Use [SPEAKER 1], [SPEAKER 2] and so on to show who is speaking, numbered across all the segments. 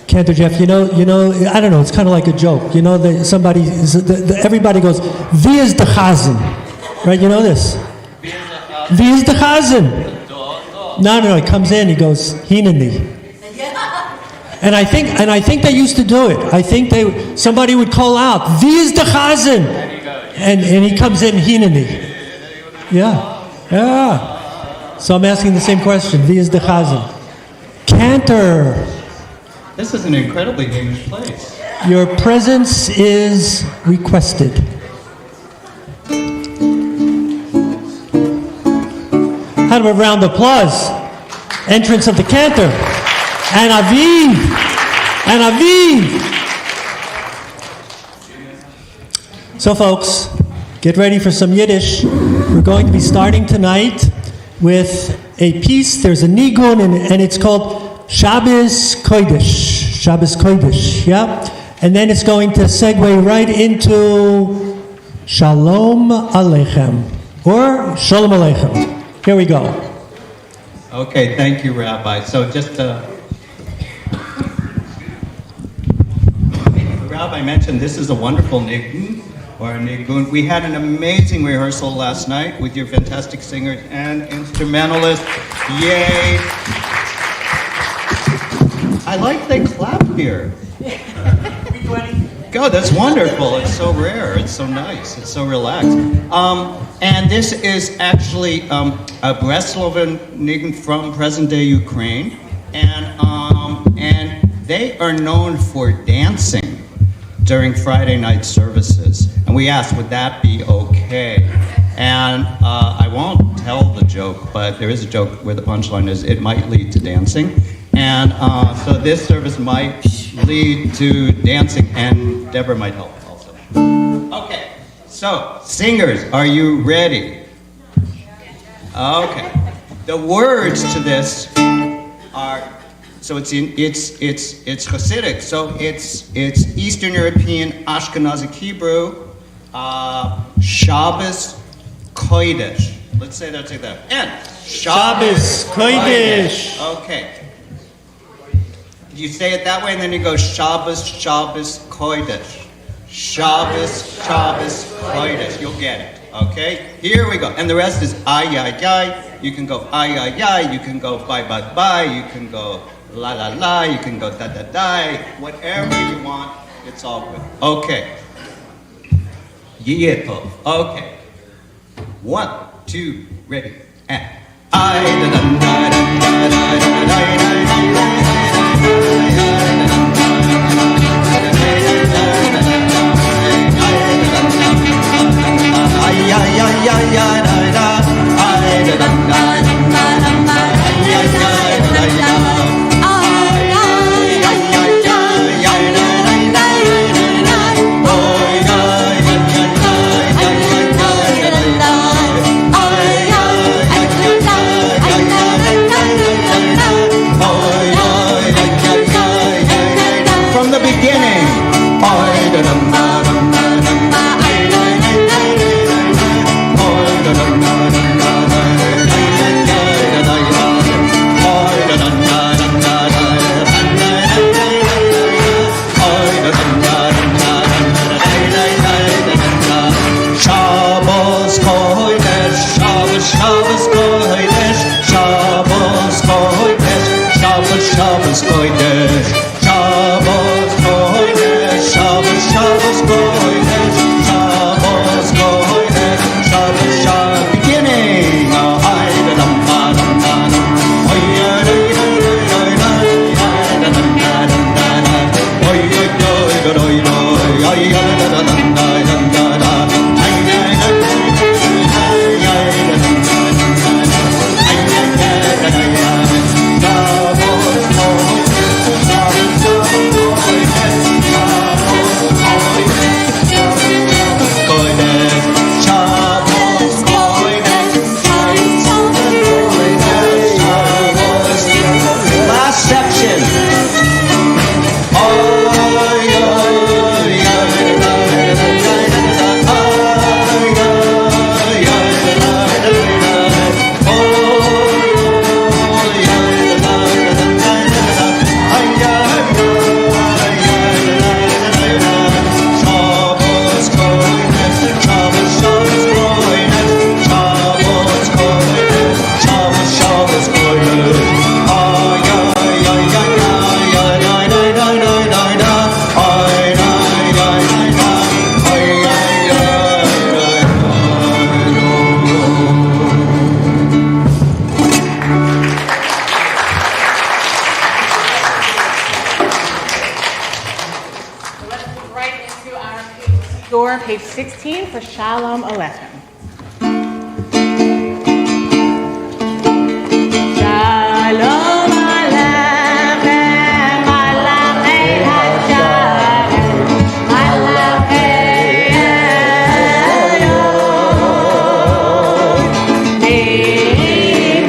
[SPEAKER 1] Cantor Jeff, I don't know, it's kind of like a joke. Everybody goes, "Wie is the Chazan?" Right, you know this? "Wie is the Chazan?" No, he comes in, he goes, "Hineni." And I think they used to do it. I think somebody would call out, "Wie is the Chazan?" And he comes in, "Hineni." Yeah. So I'm asking the same question, "Wie is the Chazan?" Cantor.
[SPEAKER 2] This is an incredibly English place.
[SPEAKER 1] Your presence is requested. Have a round of applause. Entrance of the cantor. And Aviv. So folks, get ready for some Yiddish. We're going to be starting tonight with a piece. There's a nigun and it's called Shabbos Kodesh, yeah? And then it's going to segue right into Shalom Aleichem, or Shalom Aleichem. Here we go.
[SPEAKER 2] Okay, thank you, Rabbi. So just the Rabbi mentioned this is a wonderful nigun, or a nigun. We had an amazing rehearsal last night with your fantastic singers and instrumentalists. Yay! I like they clap here. God, that's wonderful. It's so rare. It's so nice. It's so relaxed. And this is actually a Breslovan nigun from present-day Ukraine, and they are known for dancing during Friday night services. And we asked, would that be okay? And I won't tell the joke, but there is a joke where the punchline is, it might lead to dancing. And so this service might lead to dancing, and Deborah might help also. Okay, so singers, are you ready? Okay. The words to this are, so it's Hasidic, so it's Eastern European Ashkenazic Hebrew, Shabbos Kodesh. Let's say that together. And
[SPEAKER 1] Shabbos Kodesh.
[SPEAKER 2] Okay. You say it that way, and then you go Shabbos Kodesh. Shabbos Kodesh. You'll get it. Okay? Here we go. And the rest is ay, ay, ay. You can go ay, ay, ay. You can go bye, bye, bye. You can go la, la, la. You can go da, da, da. Whatever you want, it's all good. Okay. Yitov. Okay. 1, 2, ready, and I da, da, da, da, da, da, da, da, from the beginning. Shabbos Kodesh, Shabbos Kodesh, Shabbos Kodesh, Shabbos Kodesh, Shabbos Shabbos beginning.
[SPEAKER 3] score, page 16 for Shalom Aleichem. Shalom Aleichem, Malachei Hashem, Malachei Elyon.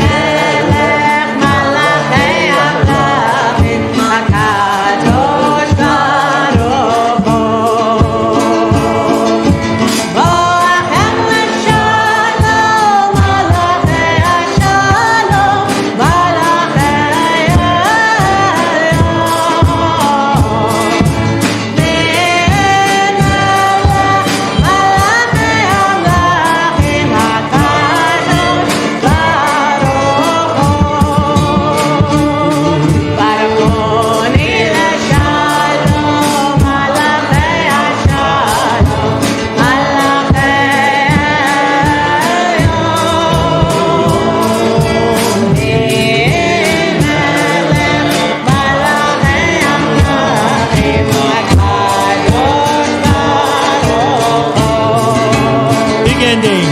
[SPEAKER 3] Melech Malachei Amlavim, HaKadosh Baruch Hu. Boachem l'shalom, Malachei Hashalom, Malachei
[SPEAKER 1] Big ending.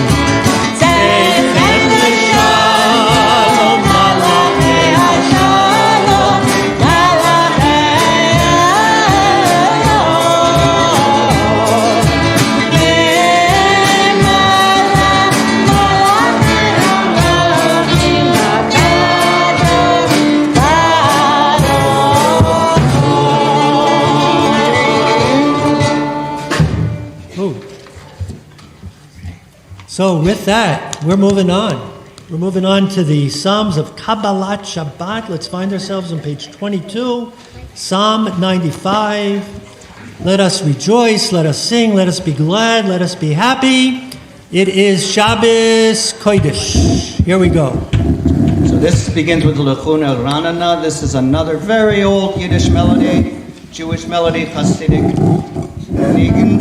[SPEAKER 1] Ooh. So with that, we're moving on. We're moving on to the Psalms of Kabbalat Shabbat. Let's find ourselves on page 22, Psalm 95. Let us rejoice, let us sing, let us be glad, let us be happy. It is Shabbos Kodesh. Here we go.
[SPEAKER 2] So this begins with Lechuna Ranana. This is another very old Yiddish melody, Jewish melody, Hasidic Nigun.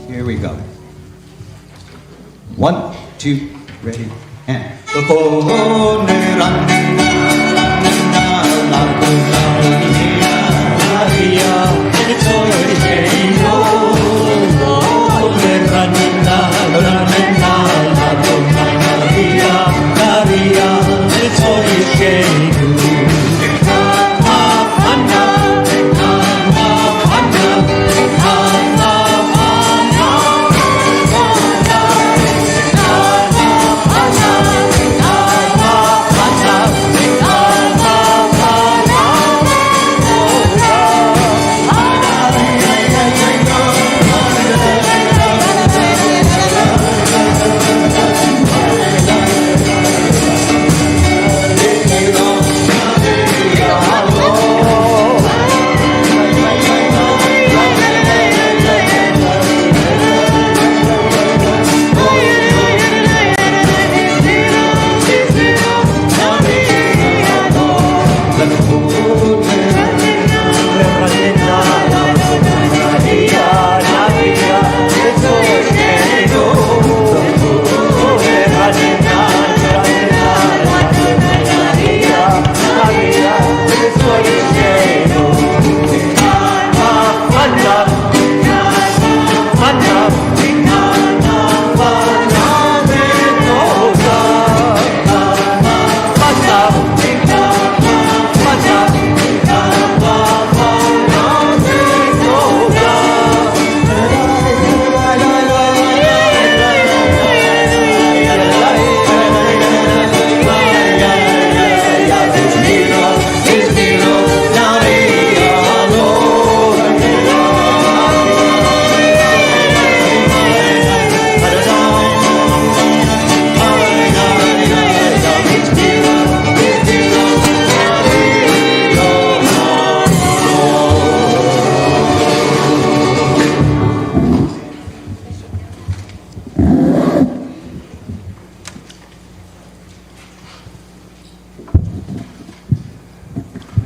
[SPEAKER 2] Here we go. 1, 2, ready, and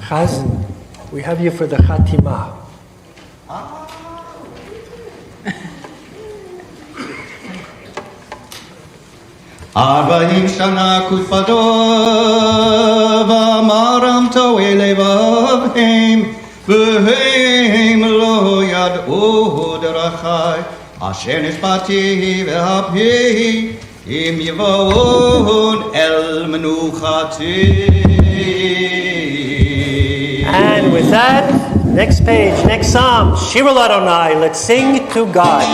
[SPEAKER 1] Chazan, we have you for the Chatimah.
[SPEAKER 2] Arba'im shana kutfado v'amaram to'e levavhem v'hem lo yad'u החי, אשר נשבעתי והפיhi, אם יבואון אל מנוחתי.
[SPEAKER 1] And with that, next page, next psalm, Shirul Adonai, let's sing to God.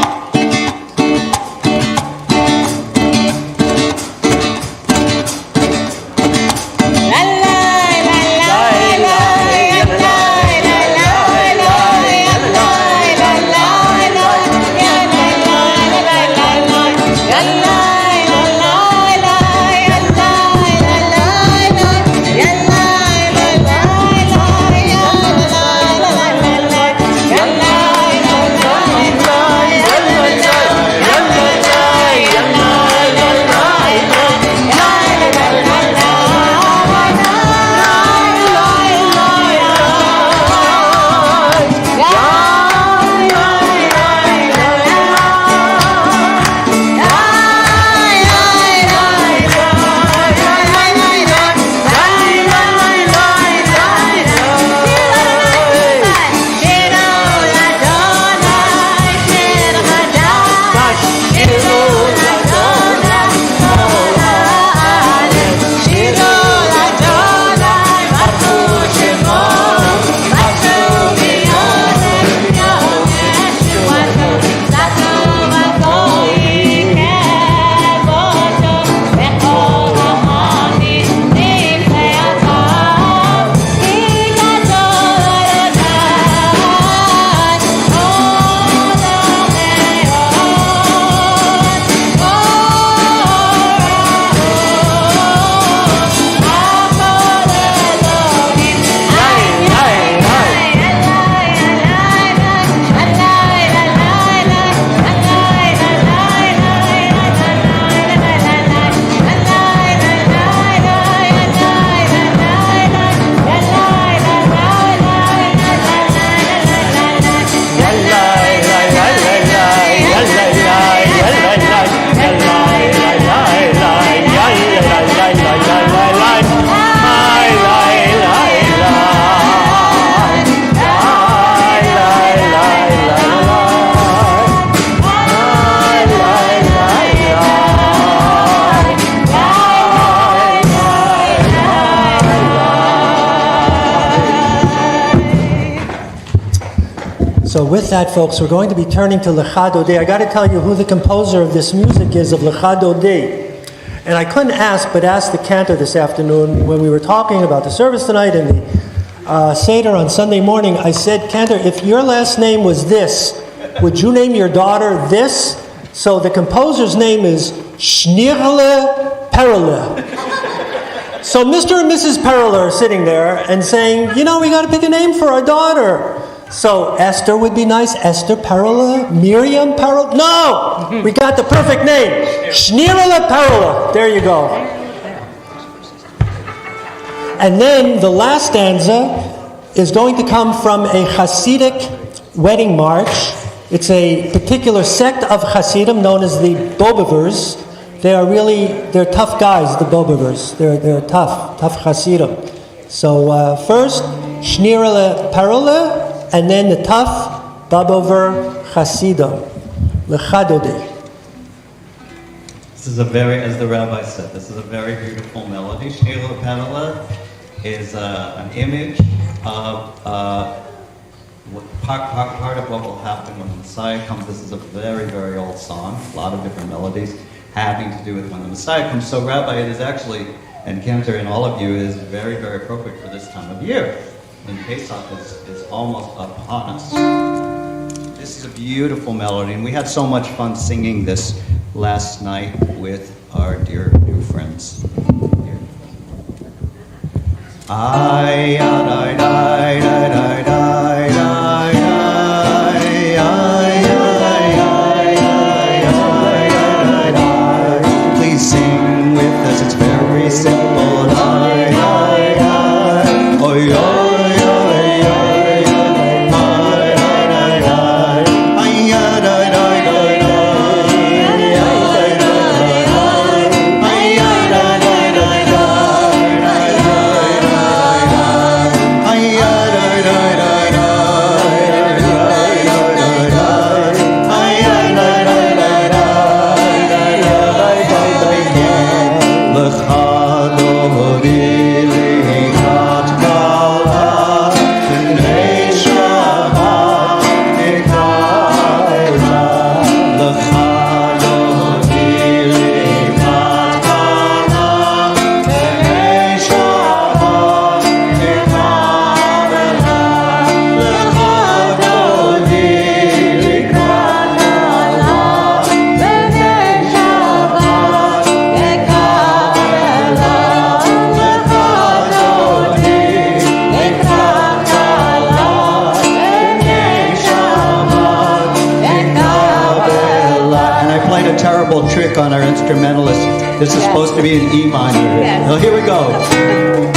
[SPEAKER 1] So with that, folks, we're going to be turning to Lecha Dodei. I got to tell you who the composer of this music is of Lecha Dodei. And I couldn't ask, but asked the cantor this afternoon when we were talking about the service tonight and the Seder on Sunday morning. I said, Cantor, if your last name was this, would you name your daughter this? So the composer's name is Schnirle Perle. So Mr. and Mrs. Perle are sitting there and saying, you know, we got to pick a name for our daughter. So Esther would be nice. Esther Perle? Miriam Perle? No! We got the perfect name. Schnirle Perle. There you go. And then the last stanza is going to come from a Hasidic wedding march. It's a particular sect of Hasidim known as the Bobovers. They're tough guys, the Bobovers. They're tough Hasidim. So first, Schnirle Perle, and then the tough Bobover Hasidim. Lecha Dodei.
[SPEAKER 2] This is a very, as the rabbi said, this is a very beautiful melody. Schnirle Perle is an image of part of what will happen when the Messiah comes. This is a very, very old song, a lot of different melodies having to do with when the Messiah comes. So Rabbi, it is actually, and Cantor and all of you, is very, very appropriate for this time of year. When Pesach is almost upon us. This is a beautiful melody, and we had so much fun singing this last night with our dear new friends. Ay, ay, ay, ay, ay, ay, ay, ay. Please sing with us, it's very simple. Ay, ay, ay, oy, oy. instrumentalist. This is supposed to be an E minor.
[SPEAKER 3] Yes.
[SPEAKER 2] Well, here we go.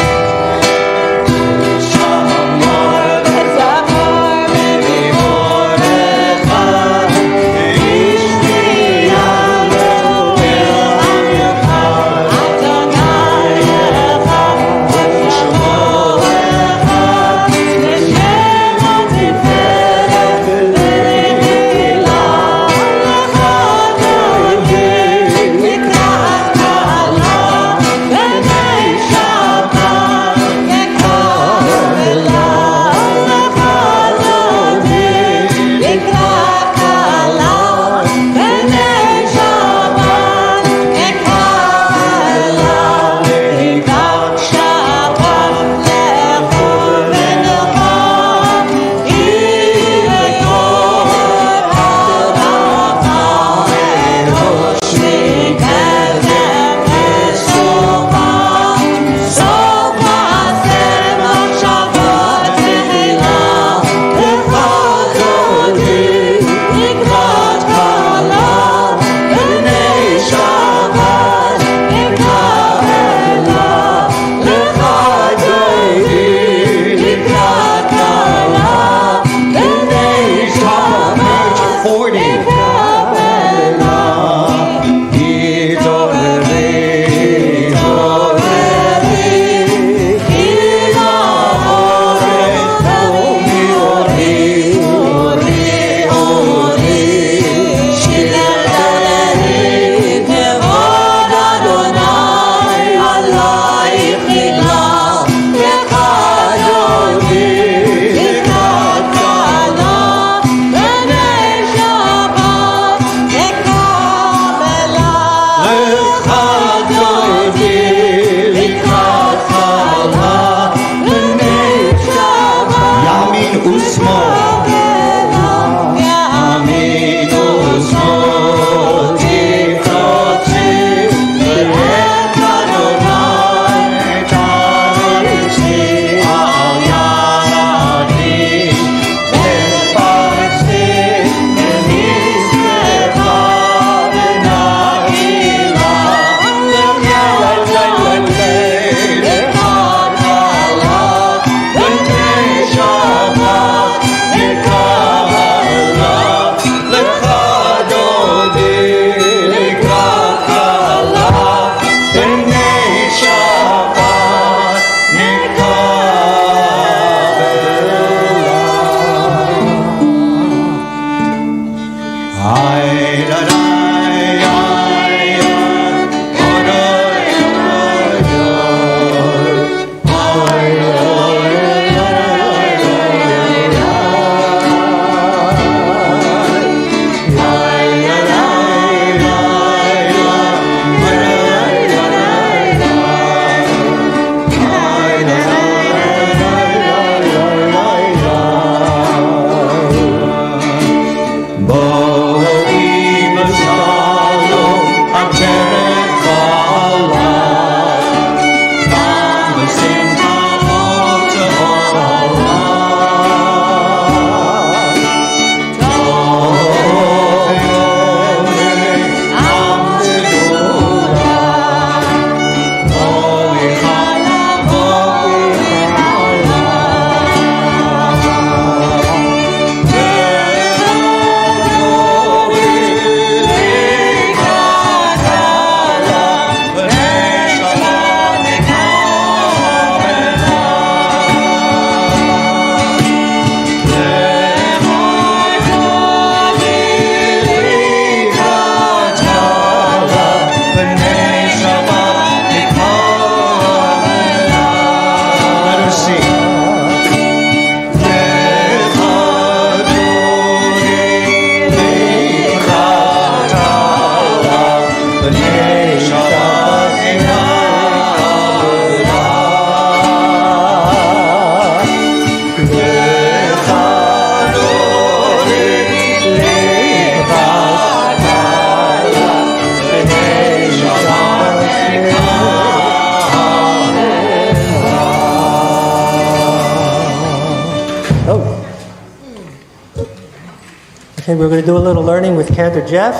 [SPEAKER 1] Okay, we're going to do a little learning with Cantor Jeff.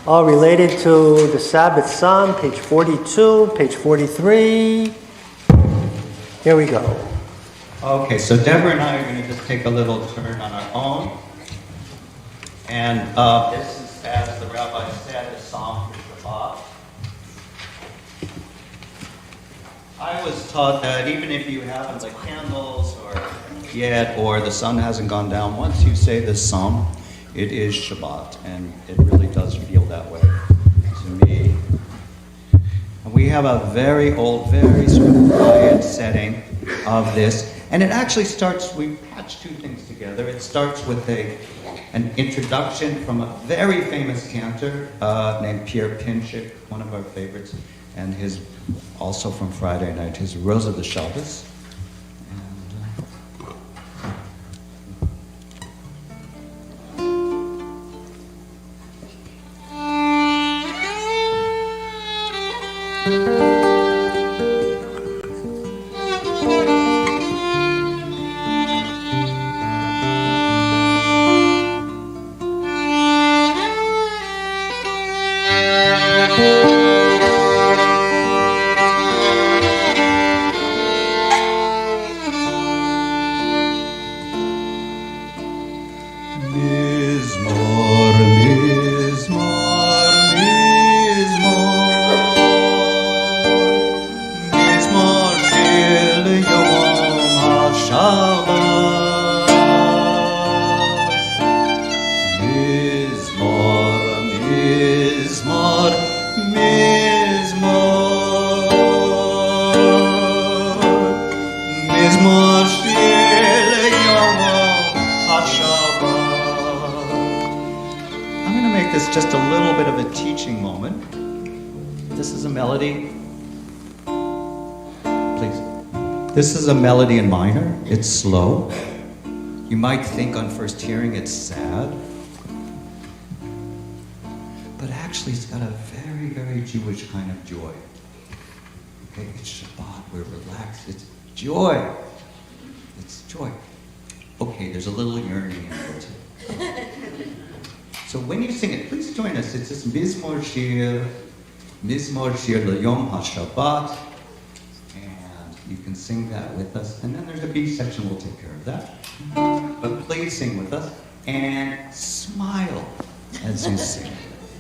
[SPEAKER 1] all related to the Sabbath Psalm, page 42, page 43. Here we go.
[SPEAKER 2] Okay, so Deborah and I are going to just take a little turn on our own. And this is, as the rabbi said, a psalm for Shabbat. I was taught that even if you haven't lit candles or yet, or the sun hasn't gone down, once you say this psalm, it is Shabbat, and it really does feel that way to me. And we have a very old, very sort of quiet setting of this, and it actually starts, we patch two things together. It starts with an introduction from a very famous cantor named Pierre Pinchik, one of our favorites, and his, also from Friday night, his Rose of the Shabbos. Just a little bit of a teaching moment. This is a melody. Please. This is a melody in minor. It's slow. You might think on first hearing it's sad. But actually it's got a very, very Jewish kind of joy. Okay, it's Shabbat. We're relaxed. It's joy. It's joy. Okay, there's a little yearning in it too. So when you sing it, please join us. It's this Mizmor Shir L'Yom HaShabbat, and you can sing that with us. And then there's a B section, we'll take care of that. But please sing with us, and smile as you sing.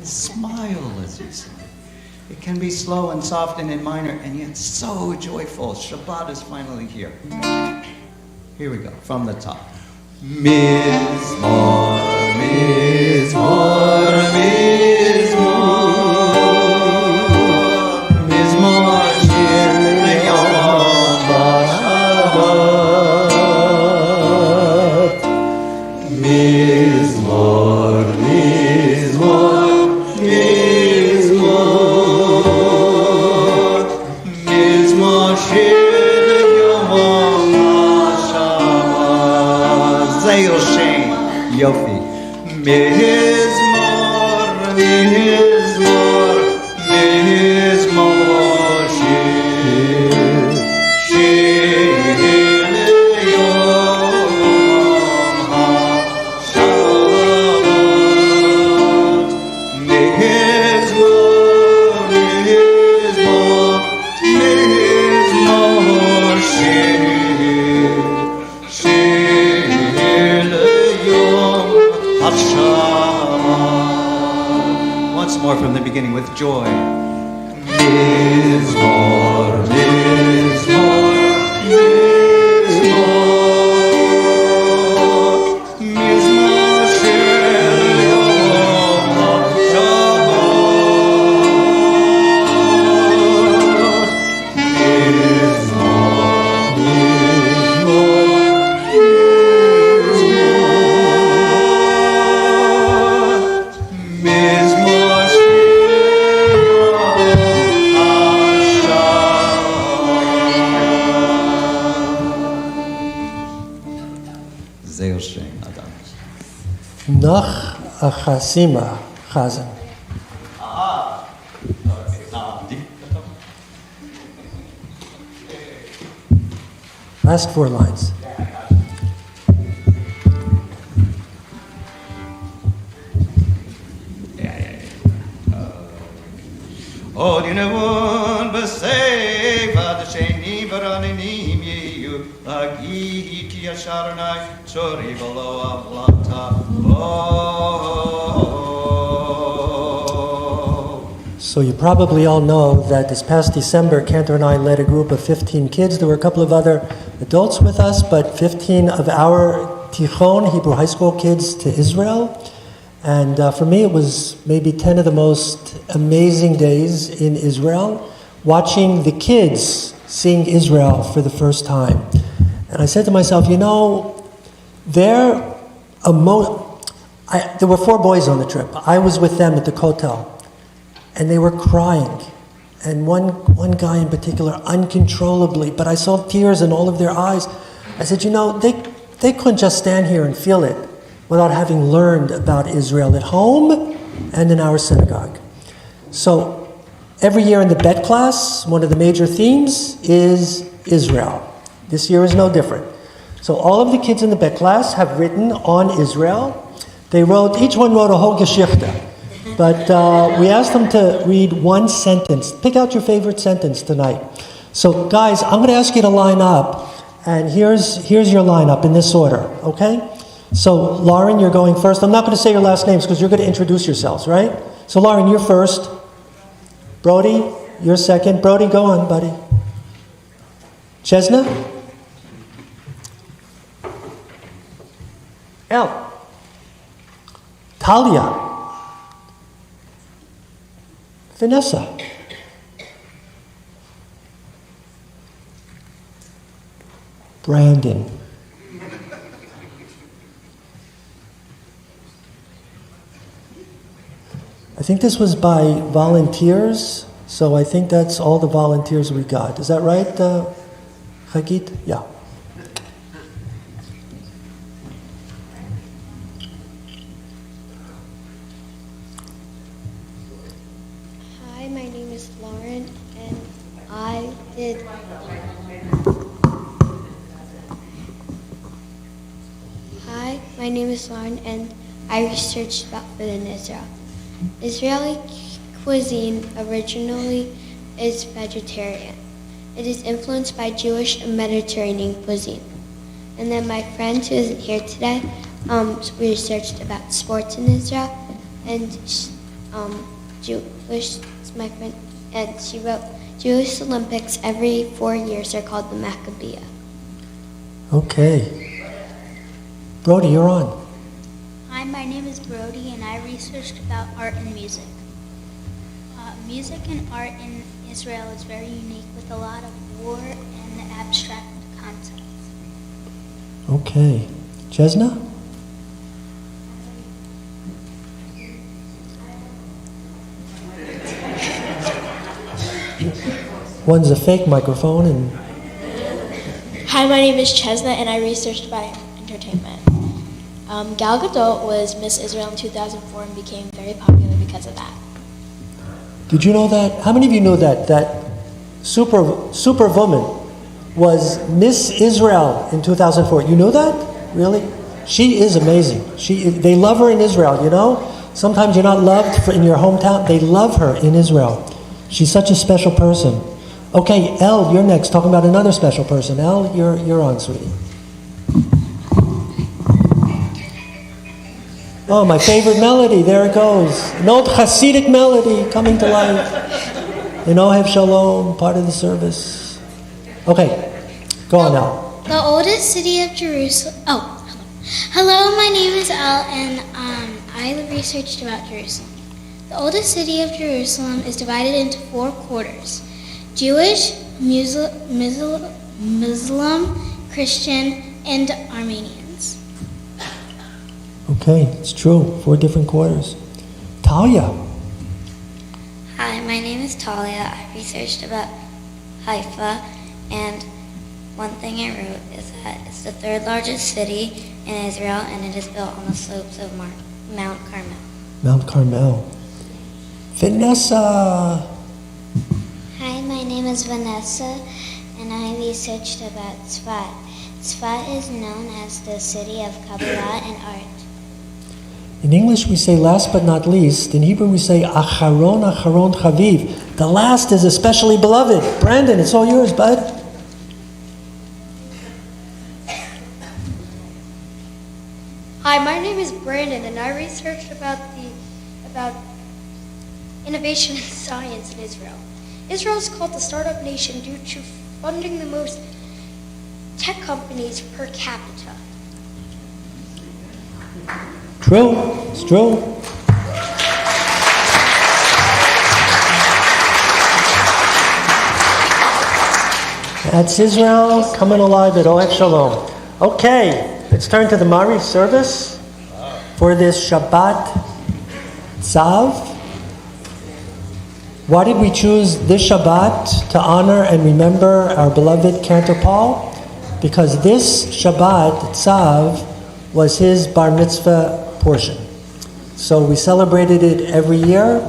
[SPEAKER 2] Smile as you sing. It can be slow and soft and in minor, and yet so joyful. Shabbat is finally here. Here we go, from the top. Mizmor, Mizmor, Mizmor, Mizmor Shir L'Yom HaShabbat. Mizmor, Mizmor, Mizmor, Mizmor Shir L'Yom HaShabbat. Zeil Shem, Yofi. Mizmor, Mizmor, Mizmor Shir, Shir L'Yom HaShabbat. Mizmor, Mizmor, Mizmor Shir, Shir L'Yom HaShabbat. Once more from the beginning with joy. Mizmor, Mizmor, Mizmor, Mizmor Shir L'Yom HaShabbat. Mizmor, Mizmor, Mizmor Shir HaShabbat. Zeil Shem Adam.
[SPEAKER 1] Noch a Chasima Chazan. Last four lines.
[SPEAKER 2] Odinevun Beseva, the Shani Baranim, you, Agi, Tia Sharanai, Chori Below Aplata.
[SPEAKER 1] So you probably all know that this past December, Cantor and I led a group of 15 kids. There were a couple of other adults with us, but 15 of our Tichon, Hebrew high school kids, to Israel. And for me, it was maybe 10 of the most amazing days in Israel, watching the kids seeing Israel for the first time. And I said to myself, you know, there were 4 boys on the trip. I was with them at the Kotel, and they were crying. And one guy in particular, uncontrollably, but I saw tears in all of their eyes. I said, you know, they couldn't just stand here and feel it without having learned about Israel at home and in our synagogue. So every year in the Bet class, one of the major themes is Israel. This year is no different. So all of the kids in the Bet class have written on Israel. Each one wrote a whole Geschichte. But we asked them to read one sentence. Pick out your favorite sentence tonight. So guys, I'm going to ask you to line up. And here's your lineup in this order, okay? So, Lauren, you're going first. I'm not going to say your last names because you're going to introduce yourselves, right? So, Lauren, you're first. Brody, you're second. Brody, go on, buddy. Chesna? El. Talia. Vanessa. Brandon. I think this was by volunteers, so I think that's all the volunteers we got. Is that right, Chagit? Yeah.
[SPEAKER 4] Hi, my name is Lauren, and I did... Hi, my name is Lauren, and I researched about food in Israel. Israeli cuisine originally is vegetarian. It is influenced by Jewish and Mediterranean cuisine. And then my friend who isn't here today, we researched about sports in Israel, and Jewish is my friend, and she wrote Jewish Olympics every 4 years are called the Maccabiah.
[SPEAKER 1] Okay. Brody, you're on.
[SPEAKER 5] Hi, my name is Brody, and I researched about art and music. Music and art in Israel is very unique with a lot of war and abstract concepts.
[SPEAKER 1] Okay. Chesna? One's a fake microphone and...
[SPEAKER 6] Hi, my name is Chesna, and I researched about entertainment. Gal Gadot was Miss Israel in 2004 and became very popular because of that.
[SPEAKER 1] Did you know that? How many of you know that Superwoman was Miss Israel in 2004? You know that? Really? She is amazing. They love her in Israel, you know? Sometimes you're not loved in your hometown. They love her in Israel. She's such a special person. Okay, Elle, you're next, talking about another special person. Elle, you're on, sweetie. Oh, my favorite melody, there it goes. An old Hasidic melody coming to life. In Ohev Shalom, part of the service. Okay, go on now.
[SPEAKER 7] The oldest city of Jerusalem. Hello, my name is Elle, and I researched about Jerusalem. The oldest city of Jerusalem is divided into 4 quarters: Jewish, Muslim, Christian, and Armenians.
[SPEAKER 1] Okay, it's true. 4 different quarters. Talia.
[SPEAKER 4] Hi, my name is Talia. I researched about Haifa, and one thing I wrote is that it's the 3rd largest city in Israel, and it is built on the slopes of Mount Carmel.
[SPEAKER 1] Mount Carmel. Vanessa.
[SPEAKER 7] Hi, my name is Vanessa, and I researched about Tzfat. Tzfat is known as the city of Kabbalah and art.
[SPEAKER 1] In English, we say last but not least. In Hebrew, we say acharon, acharon chaviv. The last is especially beloved. Brandon, it's all yours, bud.
[SPEAKER 8] Hi, my name is Brandon, and I researched about innovation in science in Israel. Israel is called the startup nation due to funding the most tech companies per capita.
[SPEAKER 1] True. It's true. That's Israel coming alive at Ohev Shalom. Okay, let's turn to the Mari service for this Shabbat Tzav. Why did we choose this Shabbat to honor and remember our beloved Cantor Paul? Because this Shabbat Tzav was his bar mitzvah portion. So we celebrated it every year.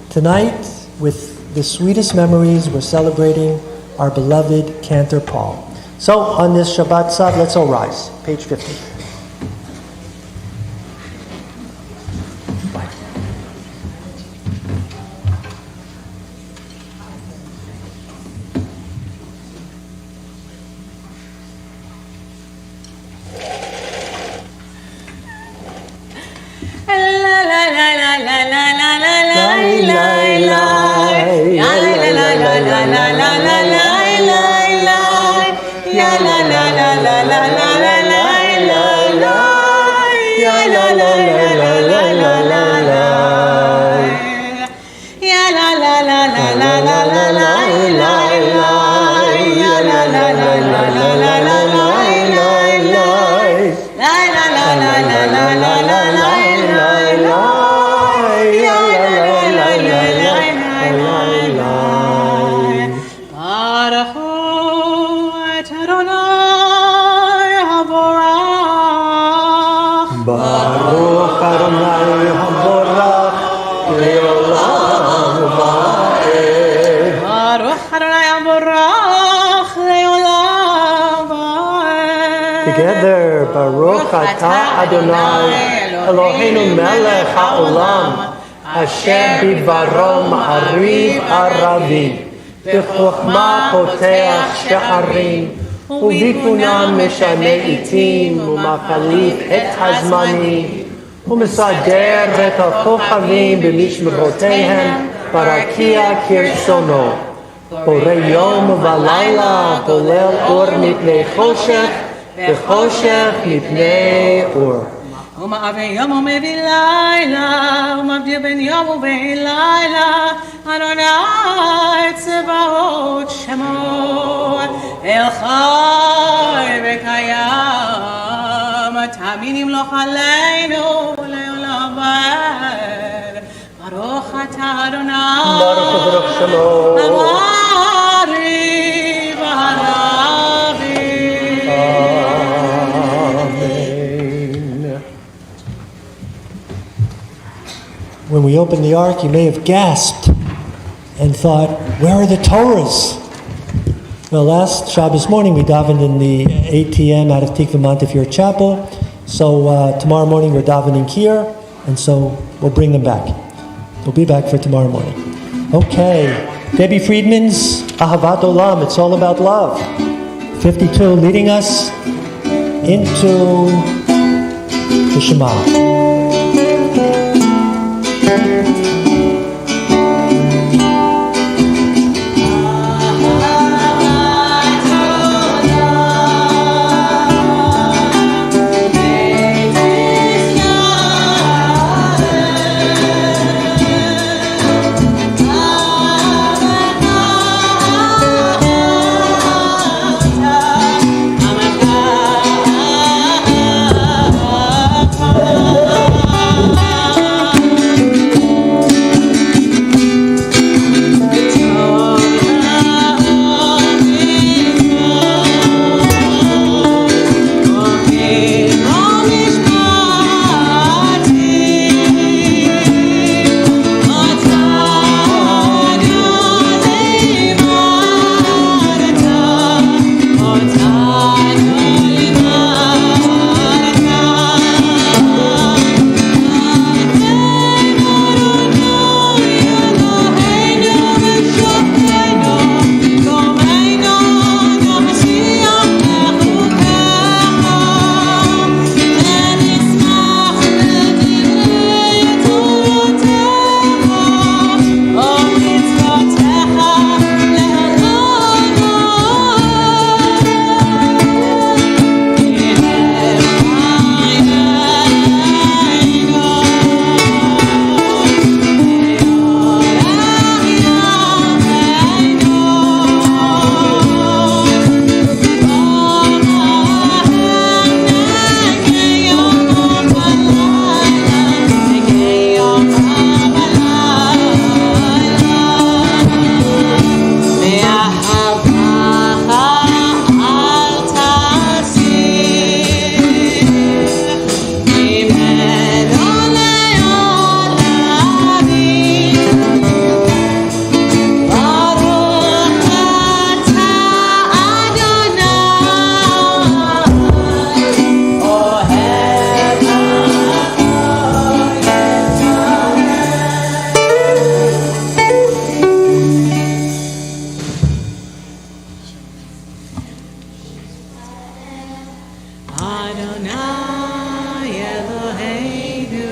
[SPEAKER 1] Tonight, with the sweetest memories, we're celebrating our beloved Cantor Paul. So on this Shabbat Tzav, let's all rise. Page 50. Together, Baruch Atah Adonai, Eloheinu melech haolam, asher bidvaro ma'ariv aravi, b'chokhmah poteach she'arim, ובתבונה משנה עתים ומחליף את הזמנים ומסדר את הכוכבים במשמרותיהם ברקיע כרצונו. בורא יום ולילה גולל אור מפני חושך וחושך מפני אור.
[SPEAKER 3] ומעביר יום ומביא לילה, ומבדיל בין יום ובין לילה, אדוני צבאות שמו, אל חי וקיים, תמיד ימלוך עלינו לעולם ועד. ברוך אתה אדוני,
[SPEAKER 1] ברוך שמו,
[SPEAKER 3] המעריב הרבי.
[SPEAKER 1] When we opened the ark, you may have gasped and thought, where are the Torahs? Well, last Shabbos morning we davened in the ATM out of Tikva Montefiore Chapel. So tomorrow morning we're davening here, and so we'll bring them back. They'll be back for tomorrow morning. Okay, Debbie Friedman's Ahavat Olam, it's all about love. 52, leading us into the Shema.
[SPEAKER 3] Adonai Eloheinu,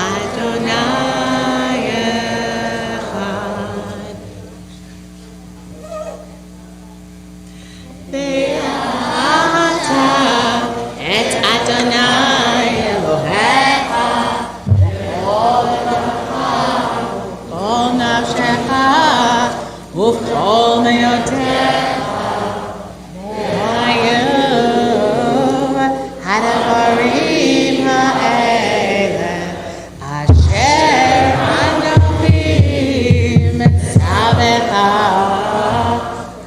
[SPEAKER 3] Adonai Echad. Ve'ata et Adonai Elohecha, kol nafshecha, uv'kol meyotecha. Hadavarim ha'ele asher anavim tzavecha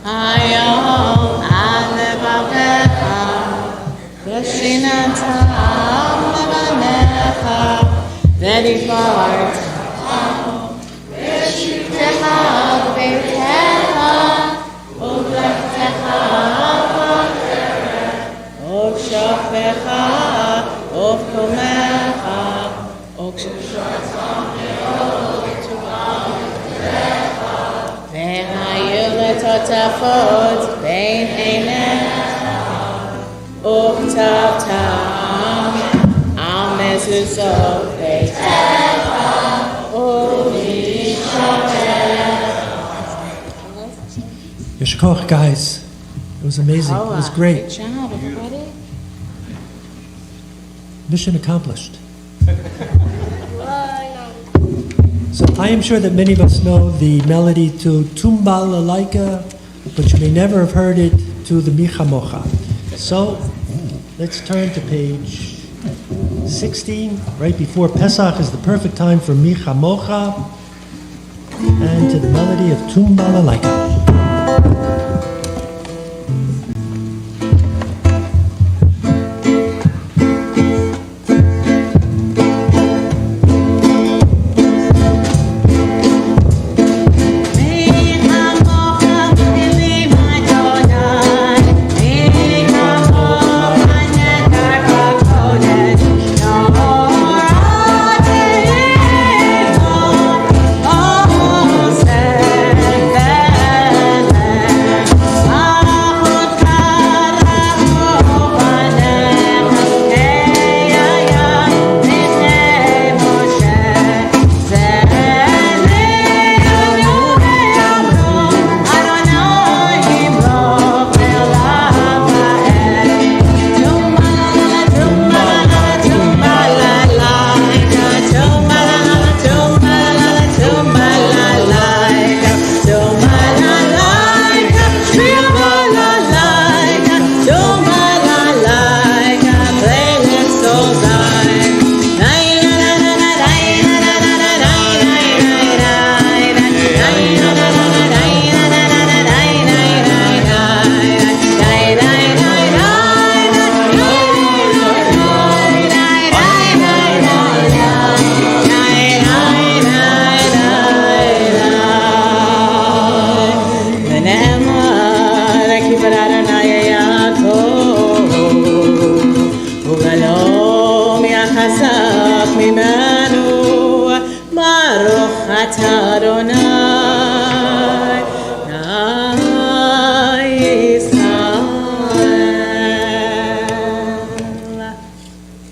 [SPEAKER 3] hayom al levavecha v'shinatam levanecha v'divartam v'shitecha v'beitecha u'v'lechtecha of shafecha, of komecha, of shafecha, ve'hayu letotafot bein einecha, of tavtam, al mezuzot beitecha, of yishamecha.
[SPEAKER 1] Yeshkoch, guys. It was amazing. It was great.
[SPEAKER 3] Good job, everybody.
[SPEAKER 1] Mission accomplished. So I am sure that many of us know the melody to Tumbal Alaika, but you may never have heard it to the Micha Mocha. So let's turn to page 16. Right before Pesach is the perfect time for Micha Mocha, and to the melody of Tumbal Alaika.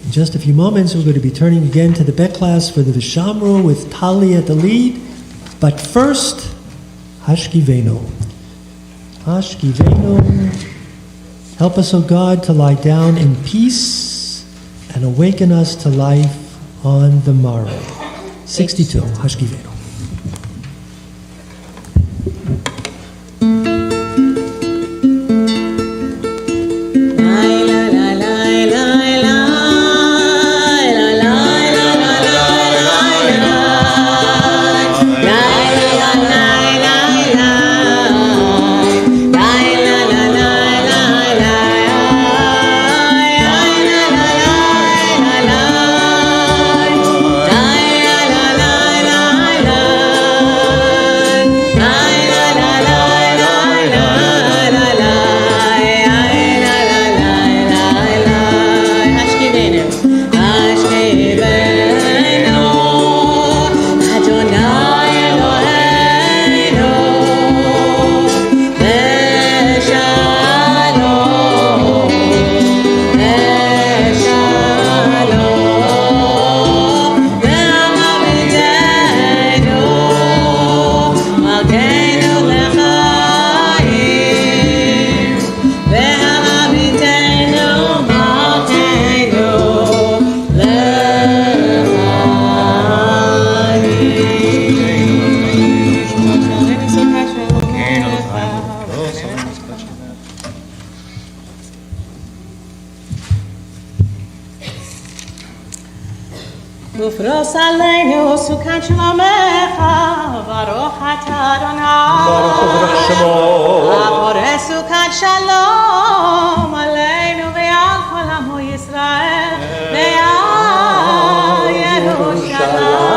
[SPEAKER 1] In just a few moments, we're going to be turning again to the Bet class for the Vishamru with Tali at the lead. But first, Hashkivenu. Hashkivenu. Help us, O God, to lie down in peace and awaken us to life on the morrow. 62, Hashkivenu.
[SPEAKER 3] La ופרוס עלינו סוכת שלומך, ברוך אתה אדוני. הפורס סוכת שלום עלינו ועל כל עמו ישראל, ועל ירושלים.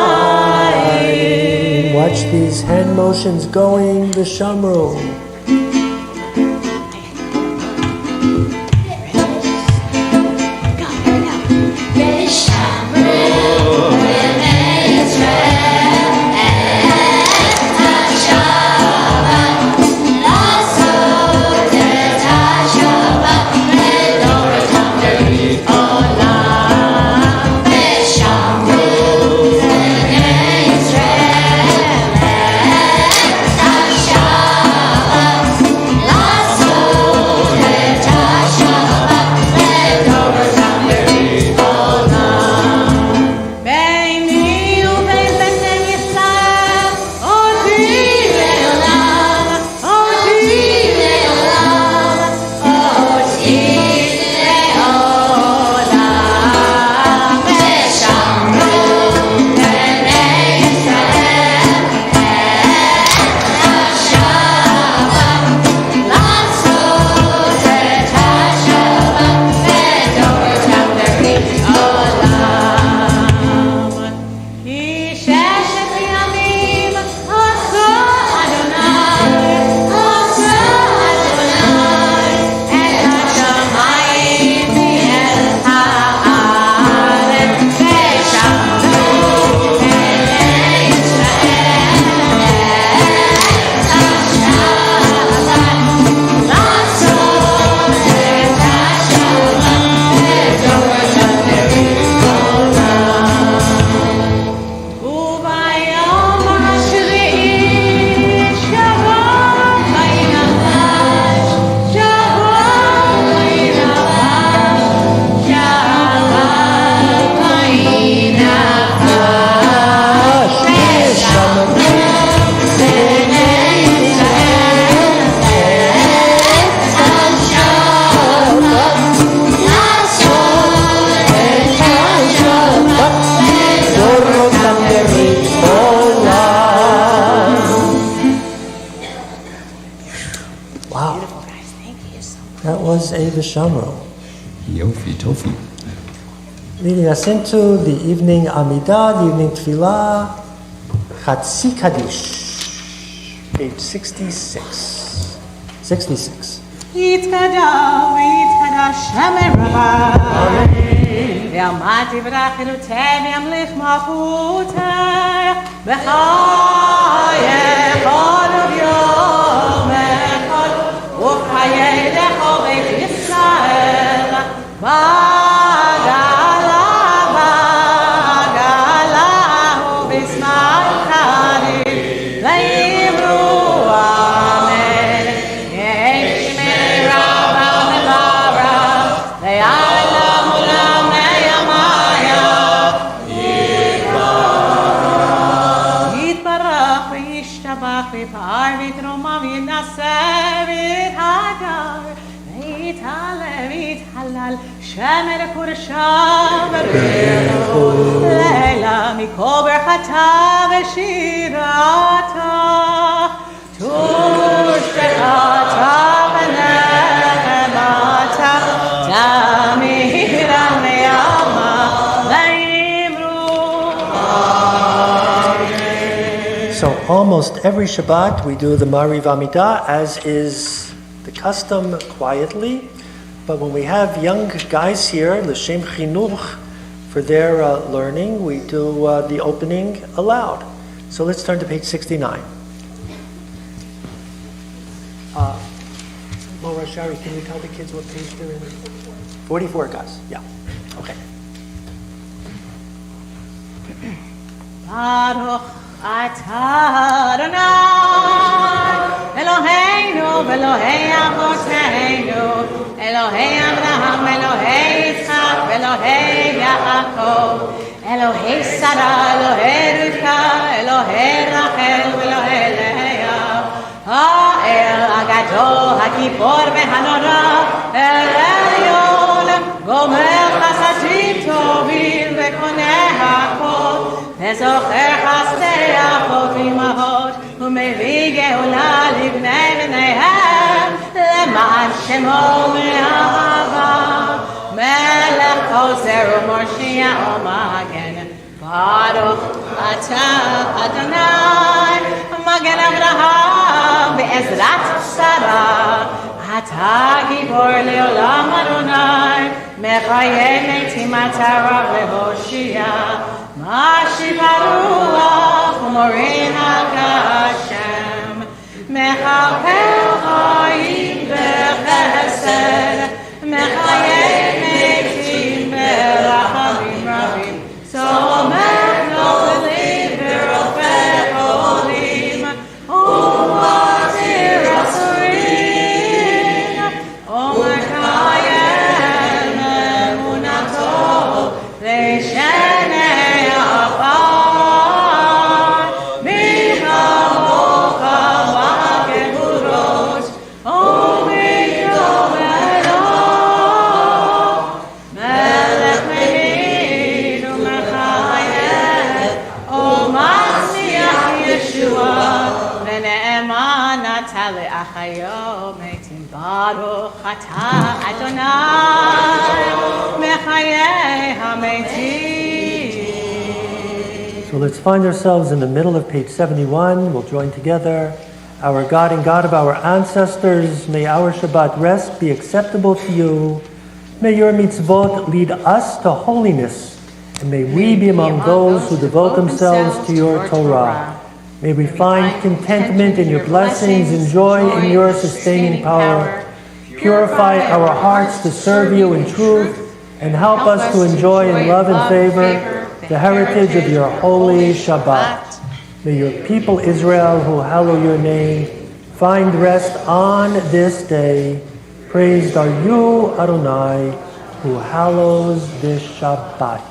[SPEAKER 1] Watch these hand motions going, the Shamro. That was a Vishamro.
[SPEAKER 2] Yofi Tofi.
[SPEAKER 1] Leading us into the evening Amidah, the evening Tefillah, Chatzi Kaddish, page 66. 66.
[SPEAKER 3] יתקדש ויתקדש שם רבה ויעמד יברח אלותי וימליך מלכותי בחיי כל וביום אחד וחיי לכל בית ישראל בגלה ובזמן חריף ויאמרו אמן יהי שמי רבה ולרה ויעלם עולם מימיה יתברך וישתבח ויפאר ויתרומם ויתנשא ויתהדר ויתעלה ויתהלל שם לקודשה בריחו לילה מכל ברכתה ושירתה תושבחתה ונחמתה תמיד על מימה ויאמרו
[SPEAKER 1] So almost every Shabbat we do the Mariv Amidah, as is the custom, quietly. But when we have young guys here, l'shem chinuch, for their learning, we do the opening aloud. So let's turn to page 69. Laura Shari, can you tell the kids what page they're in? 44, guys. Yeah. Okay.
[SPEAKER 3] Baruch atah Adonai Eloheinu ve'Elohei avotenu Elohei Abraham, Elohei Yitzchak, Elohei Yaakov Elohei Sarah, Elohei Rivka, Elohei Rachel, Elohei Leah Ha'el Agadol, HaGibor ve'Hanora El Elyon Gomer chasadim tovim ve'koneh hakol וזוכר חסדי אבות ואמהות, ומביא גאולה לבני בניהם, למען שמו מאהבה. מלך חוזר ומושיע ומגן, ברוך אתה אדוני, מגן אברהם בעזרת שרה. אתה גיבור לעולם אדוני, מחיה מתים אתה רב והושיע. משיב הרוח ומוריד הגשם, מכפר חיים בחסד, מחיה מתים ברחמים רבים. סומך נופלים ורופא חולים, ומזהיר אסורים, ומקיים אמונתו לשני עפר. מי כמוך בגבורות ובגדולות, מלך מבין ומחיה, ומצליח ישועה, ונאמן אתה לאחיו מתים. ברוך אתה אדוני, מחיי המתים.
[SPEAKER 1] So let's find ourselves in the middle of page 71. We'll join together. Our God and God of our ancestors, may our Shabbat rest be acceptable to you. May your mitzvot lead us to holiness, and may we be among those who devote themselves to your Torah. May we find contentment in your blessings and joy in your sustaining power. Purify our hearts to serve you in truth, and help us to enjoy in love and favor the heritage of your holy Shabbat. May your people Israel, who hallow your name, find rest on this day. Praised are you, Adonai, who hallows this Shabbat.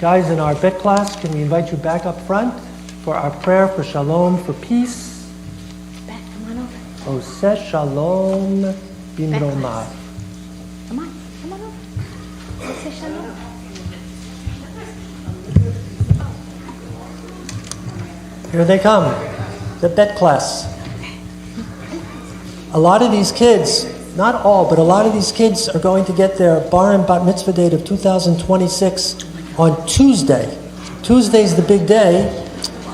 [SPEAKER 1] Guys, in our Bet class, can we invite you back up front for our prayer for shalom, for peace?
[SPEAKER 3] Bet, come on over.
[SPEAKER 1] Oseh shalom bin
[SPEAKER 3] Bet
[SPEAKER 1] romav.
[SPEAKER 3] class. Come on over. Say shalom.
[SPEAKER 1] Here they come, the Bet class. A lot of these kids, not all, but a lot of these kids are going to get their bar and bat mitzvah date of 2026 on Tuesday. Tuesday's the big day,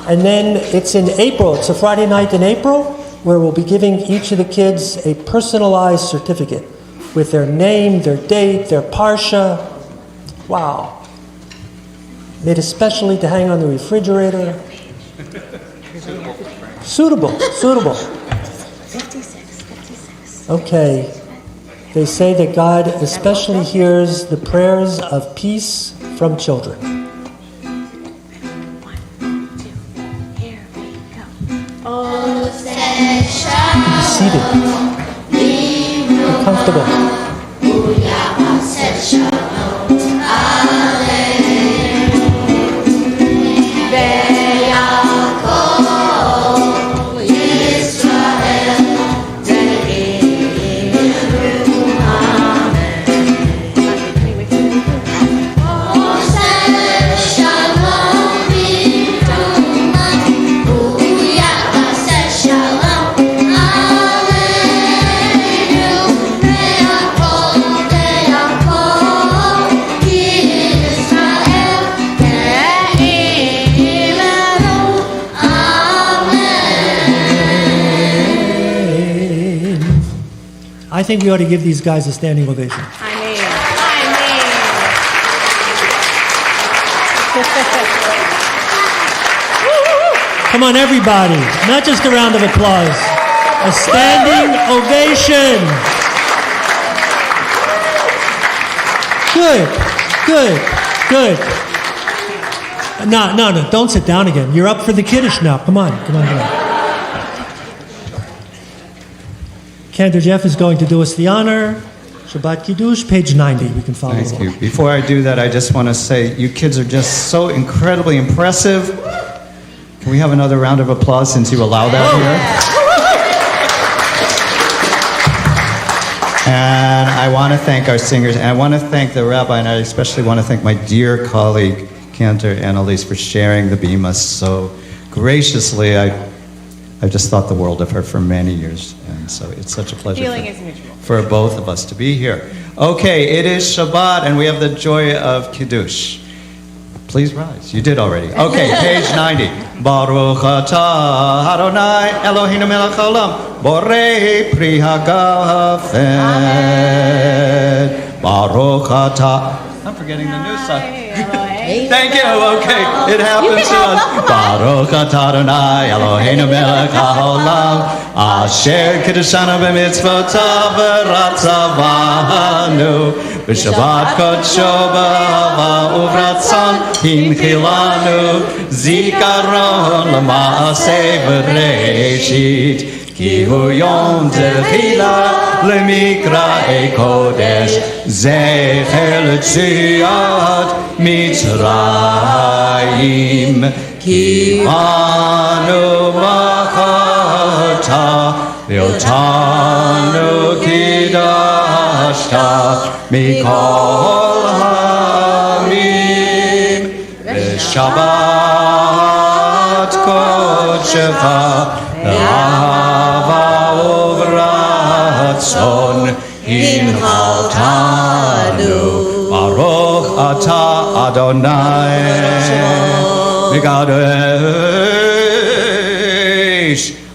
[SPEAKER 1] and then it's in April. It's a Friday night in April where we'll be giving each of the kids a personalized certificate with their name, their date, their parsha. Wow. Made especially to hang on the refrigerator. Suitable. 56. Okay. They say that God especially hears the prayers of peace from children.
[SPEAKER 3] 1, 2, here we go.
[SPEAKER 1] Be seated. Be comfortable. I think we ought to give these guys a standing ovation. Come on, everybody. Not just a round of applause. A standing ovation. Good. No. Don't sit down again. You're up for the Kiddush now. Come on. Cantor Jeff is going to do us the honor. Shabbat Kiddush, page 90. We can follow
[SPEAKER 2] Thank
[SPEAKER 1] along.
[SPEAKER 2] you. Before I do that, I just want to say you kids are just so incredibly impressive. Can we have another round of applause since you allow that here? And I want to thank our singers, and I want to thank the rabbi, and I especially want to thank my dear colleague, Cantor and Elise for sharing the Bima so graciously. I just thought the world of her for many years, and so it's such a pleasure
[SPEAKER 3] Feeling is mutual.
[SPEAKER 2] for both of us to be here. Okay, it is Shabbat, and we have the joy of Kiddush. Please rise. You did already. Okay, page 90. Baruch atah Adonai Eloheinu melech haolam, borei pri hagafen. Baruch atah. I'm forgetting the new song. Thank you. Okay, it happens to us. Baruch atah Adonai Eloheinu melech haolam, asher kiddushanu b'mitzvotav v'ratzavanu b'shabbat kodsho b'ahava uvratzon hinchilanu zikaron l'maaseh b'reishit ki hu yom techila l'mikra'ei kodesh zecher l'tziat Mitzrayim ki banu b'chata v'otanu kidashta mikol ha'amim v'shabbat kodshecha v'ahava uvratzon hinhaltanu Baruch atah Adonai Mekadosh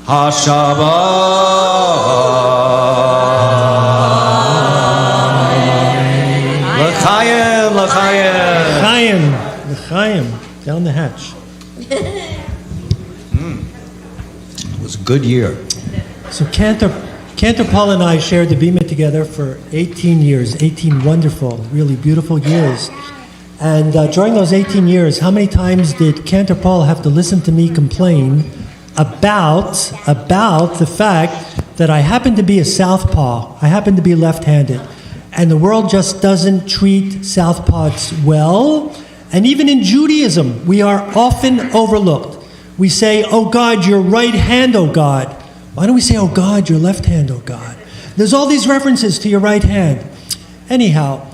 [SPEAKER 2] HaShabbat L'chaim, l'chaim
[SPEAKER 1] Chaim, Chaim, down the hatch.
[SPEAKER 2] It was a good year.
[SPEAKER 1] So Cantor Paul and I shared the Bima together for 18 years, 18 wonderful, really beautiful years. And during those 18 years, how many times did Cantor Paul have to listen to me complain about the fact that I happen to be a southpaw, I happen to be left-handed, and the world just doesn't treat southpaws well. And even in Judaism, we are often overlooked. We say, oh God, your right hand, oh God. Why don't we say, oh God, your left hand, oh God? There's all these references to your right hand. Anyhow,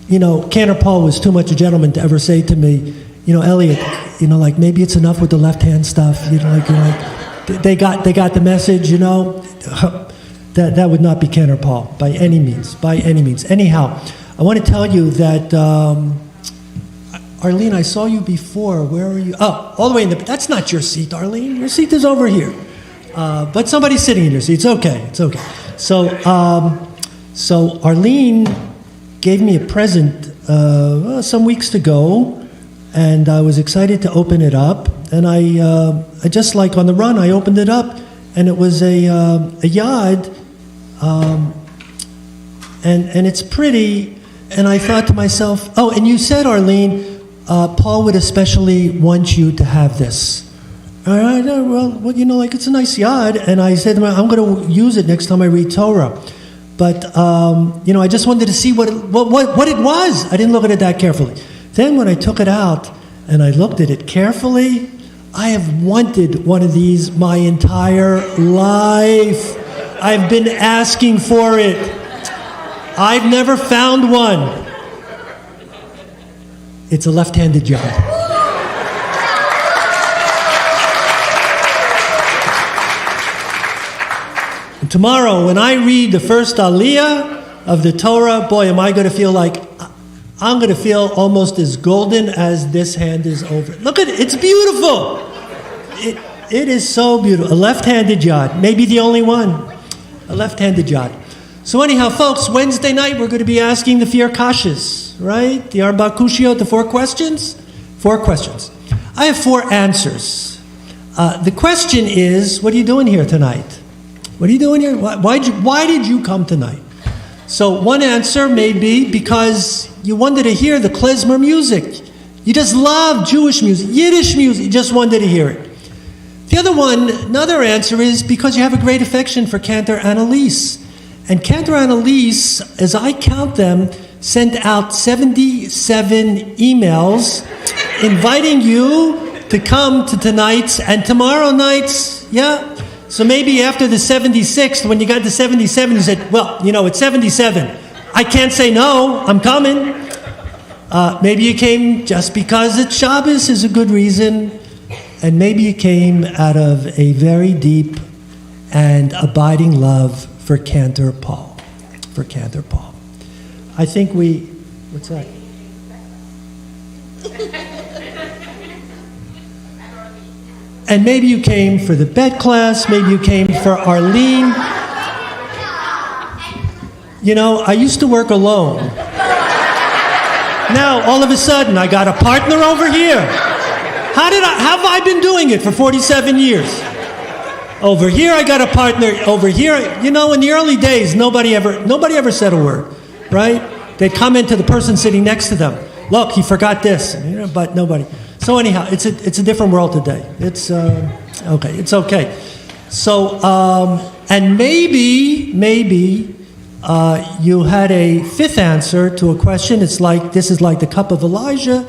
[SPEAKER 1] Cantor Paul was too much a gentleman to ever say to me, Elliot, like maybe it's enough with the left hand stuff. They got the message. That would not be Cantor Paul by any means. Anyhow, I want to tell you that. Arlene, I saw you before. Where are you? Oh, all the way in the... That's not your seat, Arlene. Your seat is over here. But somebody's sitting in your seat. It's okay. So Arlene gave me a present some weeks ago, and I was excited to open it up. And I just like on the run, I opened it up, and it was a yad, and it's pretty. And I thought to myself, oh, and you said, Arlene, Paul would especially want you to have this. All right, well, it's a nice yad. And I said to him, I'm going to use it next time I read Torah. But, I just wanted to see what it was. I didn't look at it that carefully. Then when I took it out and I looked at it carefully, I have wanted one of these my entire life. I've been asking for it. I've never found one. It's a left-handed yad. And tomorrow, when I read the first aliyah of the Torah, boy, am I going to feel like I'm going to feel almost as golden as this hand is over. Look at it. It's beautiful. It is so beautiful. A left-handed yad. Maybe the only one. A left-handed yad. So anyhow, folks, Wednesday night we're going to be asking the Fier Kashas, right? The Arba Kushiyot, the 4 questions? 4 questions. I have 4 answers. The question is, what are you doing here tonight? What are you doing here? Why did you come tonight? So one answer may be because you wanted to hear the klezmer music. You just love Jewish music, Yiddish music. You just wanted to hear it. The another answer is because you have a great affection for Cantor and Elise. And Cantor and Elise, as I count them, sent out 77 emails inviting you to come to tonight's and tomorrow night's, yeah. So maybe after the 76th, when you got to 77, you said, well, it's 77. I can't say no, I'm coming. Maybe you came just because it's Shabbos is a good reason, and maybe you came out of a very deep and abiding love for Cantor Paul. For Cantor Paul. I think what's that? And maybe you came for the bet class, maybe you came for Arlene. You know, I used to work alone. Now, all of a sudden, I got a partner over here. Have I been doing it for 47 years? Over here, I got a partner. Over here, you know, in the early days, nobody ever said a word, right? They'd come into the person sitting next to them. Look, he forgot this, you know, but nobody. So anyhow, it's a different world today. It's okay. It's okay. So and maybe you had a fifth answer to a question. This is like the cup of Elijah.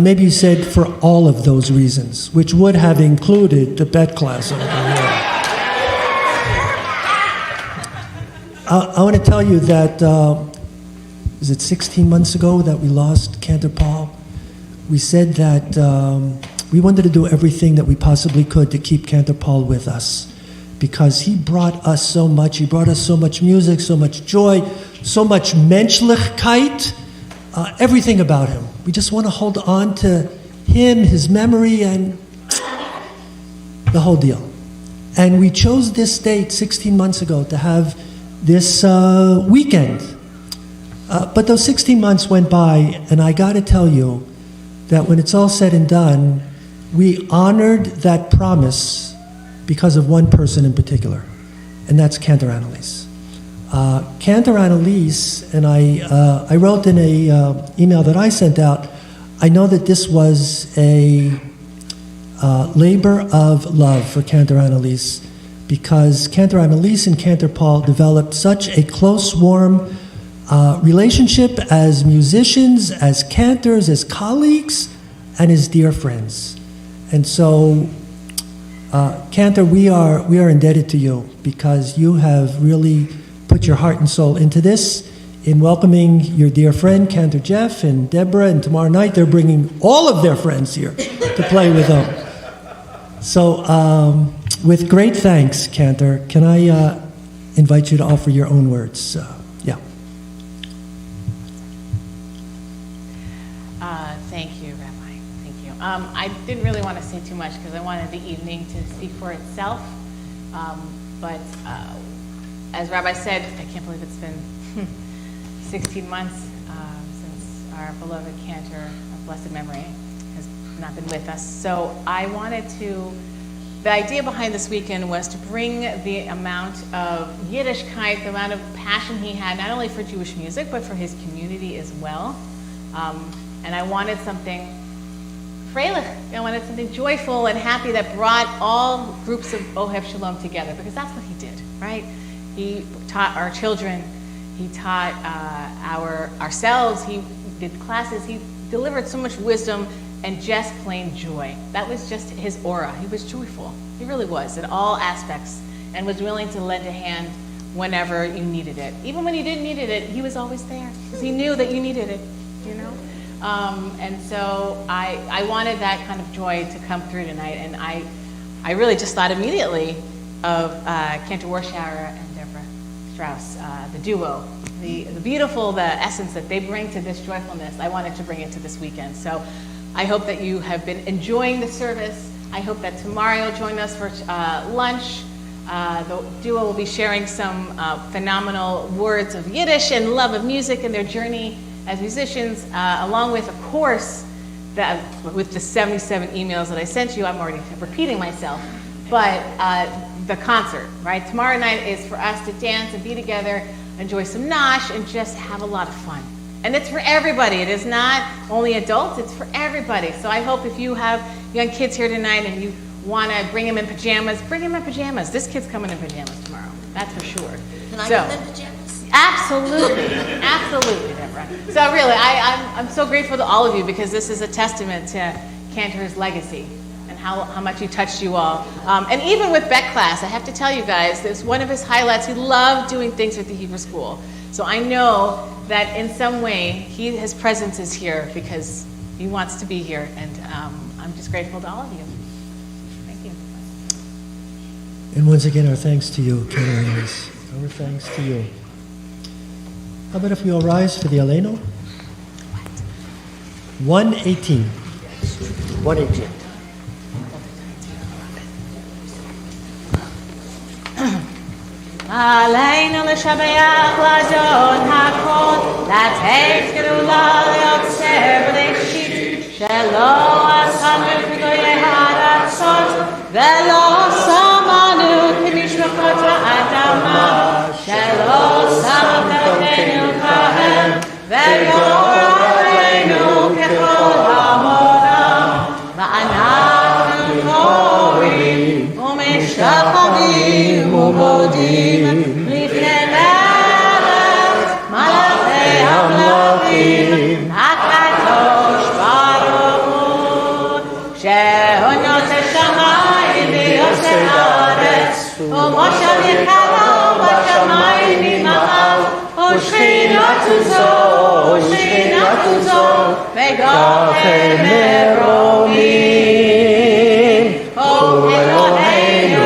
[SPEAKER 1] Maybe you said for all of those reasons, which would have included the bet class over here. I want to tell you that, is it 16 months ago that we lost Cantor Paul? We said that we wanted to do everything that we possibly could to keep Cantor Paul with us, because he brought us so much. He brought us so much music, so much joy, so much menschlichkeit, everything about him. We just want to hold on to him, his memory, and the whole deal. And we chose this date 16 months ago to have this weekend. But those 16 months went by, and I got to tell you that when it's all said and done, we honored that promise because of one person in particular, and that's Cantor Annalise. Cantor Annalise, and I wrote in a email that I sent out, I know that this was a labor of love for Cantor Annalise, because Cantor Annalise and Cantor Paul developed such a close, warm relationship as musicians, as cantors, as colleagues, and as dear friends. And so, Cantor, we are indebted to you, because you have really put your heart and soul into this, in welcoming your dear friend, Cantor Jeff and Deborah, and tomorrow night they're bringing all of their friends here to play with them. So, with great thanks, Cantor, can I invite you to offer your own words? Yeah.
[SPEAKER 9] Thank you, Rabbi. Thank you. I didn't really want to say too much because I wanted the evening to speak for itself. But as Rabbi said, I can't believe it's been 16 months since our beloved Cantor of blessed memory has not been with us. So I wanted to, the idea behind this weekend was to bring the amount of Yiddishkeit, the amount of passion he had, not only for Jewish music, but for his community as well. And I wanted something freilich. I wanted something joyful and happy that brought all groups of Ohev Shalom together, because that's what he did, right? He taught our children, he taught ourselves, he did classes, he delivered so much wisdom and just plain joy. That was just his aura. He was joyful. He really was in all aspects, and was willing to lend a hand whenever you needed it. Even when you didn't need it, he was always there, because he knew that you needed it, you know? And so I wanted that kind of joy to come through tonight, and I really just thought immediately of Cantor Warschauer and Deborah Strauss, the duo, the beautiful, the essence that they bring to this joyfulness. I wanted to bring it to this weekend. So I hope that you have been enjoying the service. I hope that tomorrow you'll join us for lunch. The duo will be sharing some phenomenal words of Yiddish and love of music and their journey as musicians, along with, of course, with the 77 emails that I sent you. I'm already repeating myself, but the concert, right? Tomorrow night is for us to dance and be together, enjoy some nosh, and just have a lot of fun. And it's for everybody. It is not only adults, it's for everybody. So I hope if you have young kids here tonight and you want to bring them in pajamas, bring them in pajamas. This kid's coming in pajamas tomorrow, that's for sure.
[SPEAKER 3] Can I come in pajamas?
[SPEAKER 9] Absolutely, absolutely, Deborah. So really, I'm so grateful to all of you, because this is a testament to Cantor's legacy and how much he touched you all. And even with Bet class, I have to tell you guys, it's one of his highlights. He loved doing things with the Hebrew school. So I know that in some way, his presence is here because he wants to be here, and I'm just grateful to all of you. Thank you.
[SPEAKER 1] And once again, our thanks to you, Kenneth. Our thanks to you. How about if we all rise for the Aleno? 118. 118.
[SPEAKER 3] עלינו לשבח לדון הכל, לתת גדולה ליוצר בראשית, שלא עשנו כגויי הארצות, ולא שמנו כמשפחות האדמה, שלא שם דרכנו כהם, ויורנו ככל המורם, ואנחנו קוראים ומשתחווים ומודים לפני מלך מלכי המלכים הקדוש ברוך הוא, שהוא נושא שמיים ויוצר הארץ, ומושב יחלו בשמיים ממעל, ושכינת עוזו וגופן מרומים. אלוהינו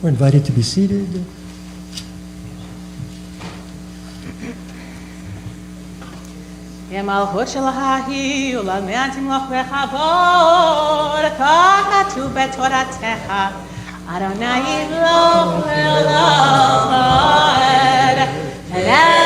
[SPEAKER 1] We're invited to be seated.
[SPEAKER 3] המלכות שלך היא ולעולמי תמלוך בכבוד, כך כתוב בתורתך, אדוני ימלוך לעולם ועד.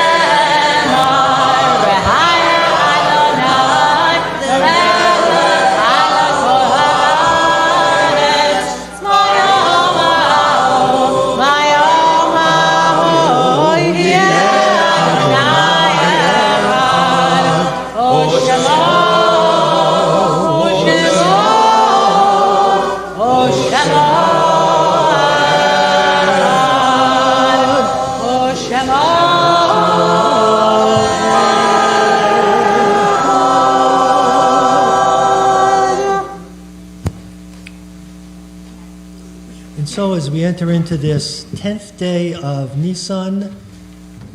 [SPEAKER 1] So as we enter into this 10th day of Nisan,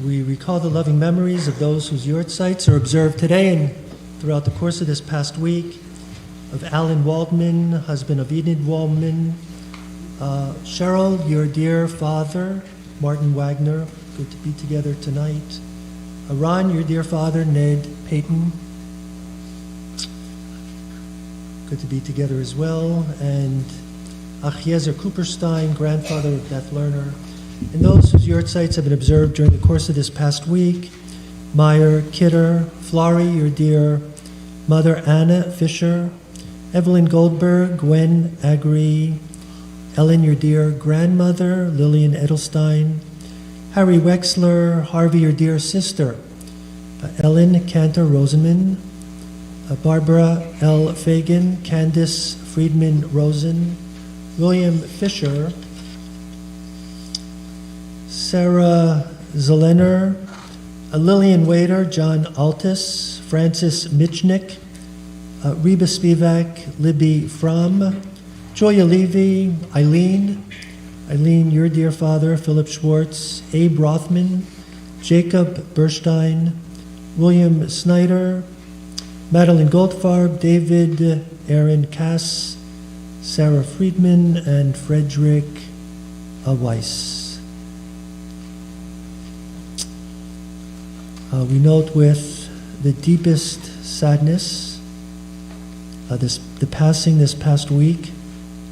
[SPEAKER 1] we recall the loving memories of those whose yahrzeits are observed today and throughout the course of this past week, of Alan Waldman, husband of Enid Waldman, Cheryl, your dear father, Martin Wagner, good to be together tonight, Ron, your dear father, Ned Payton, good to be together as well, and Achiezer Cooperstein, grandfather of Beth Lerner, and those whose yahrzeits have been observed during the course of this past week, Meyer Kidder, Florrie, your dear mother Anna Fisher, Evelyn Goldberg, Gwen Agri, Ellen, your dear grandmother, Lillian Edelstein, Harry Wexler, Harvey, your dear sister, Ellen Cantor Rosenman, Barbara L. Fagan, Candice Friedman Rosen, William Fisher, Sarah Zelener, Lillian Wader, John Altus, Francis Michnick, Reba Spivak, Libby Fromm, Joya Levy, Eileen, your dear father, Philip Schwartz, Abe Rothman, Jacob Burstein, William Snyder, Madeline Goldfarb, David Aaron Cass, Sarah Friedman, and Frederick Weiss. We note with the deepest sadness the passing this past week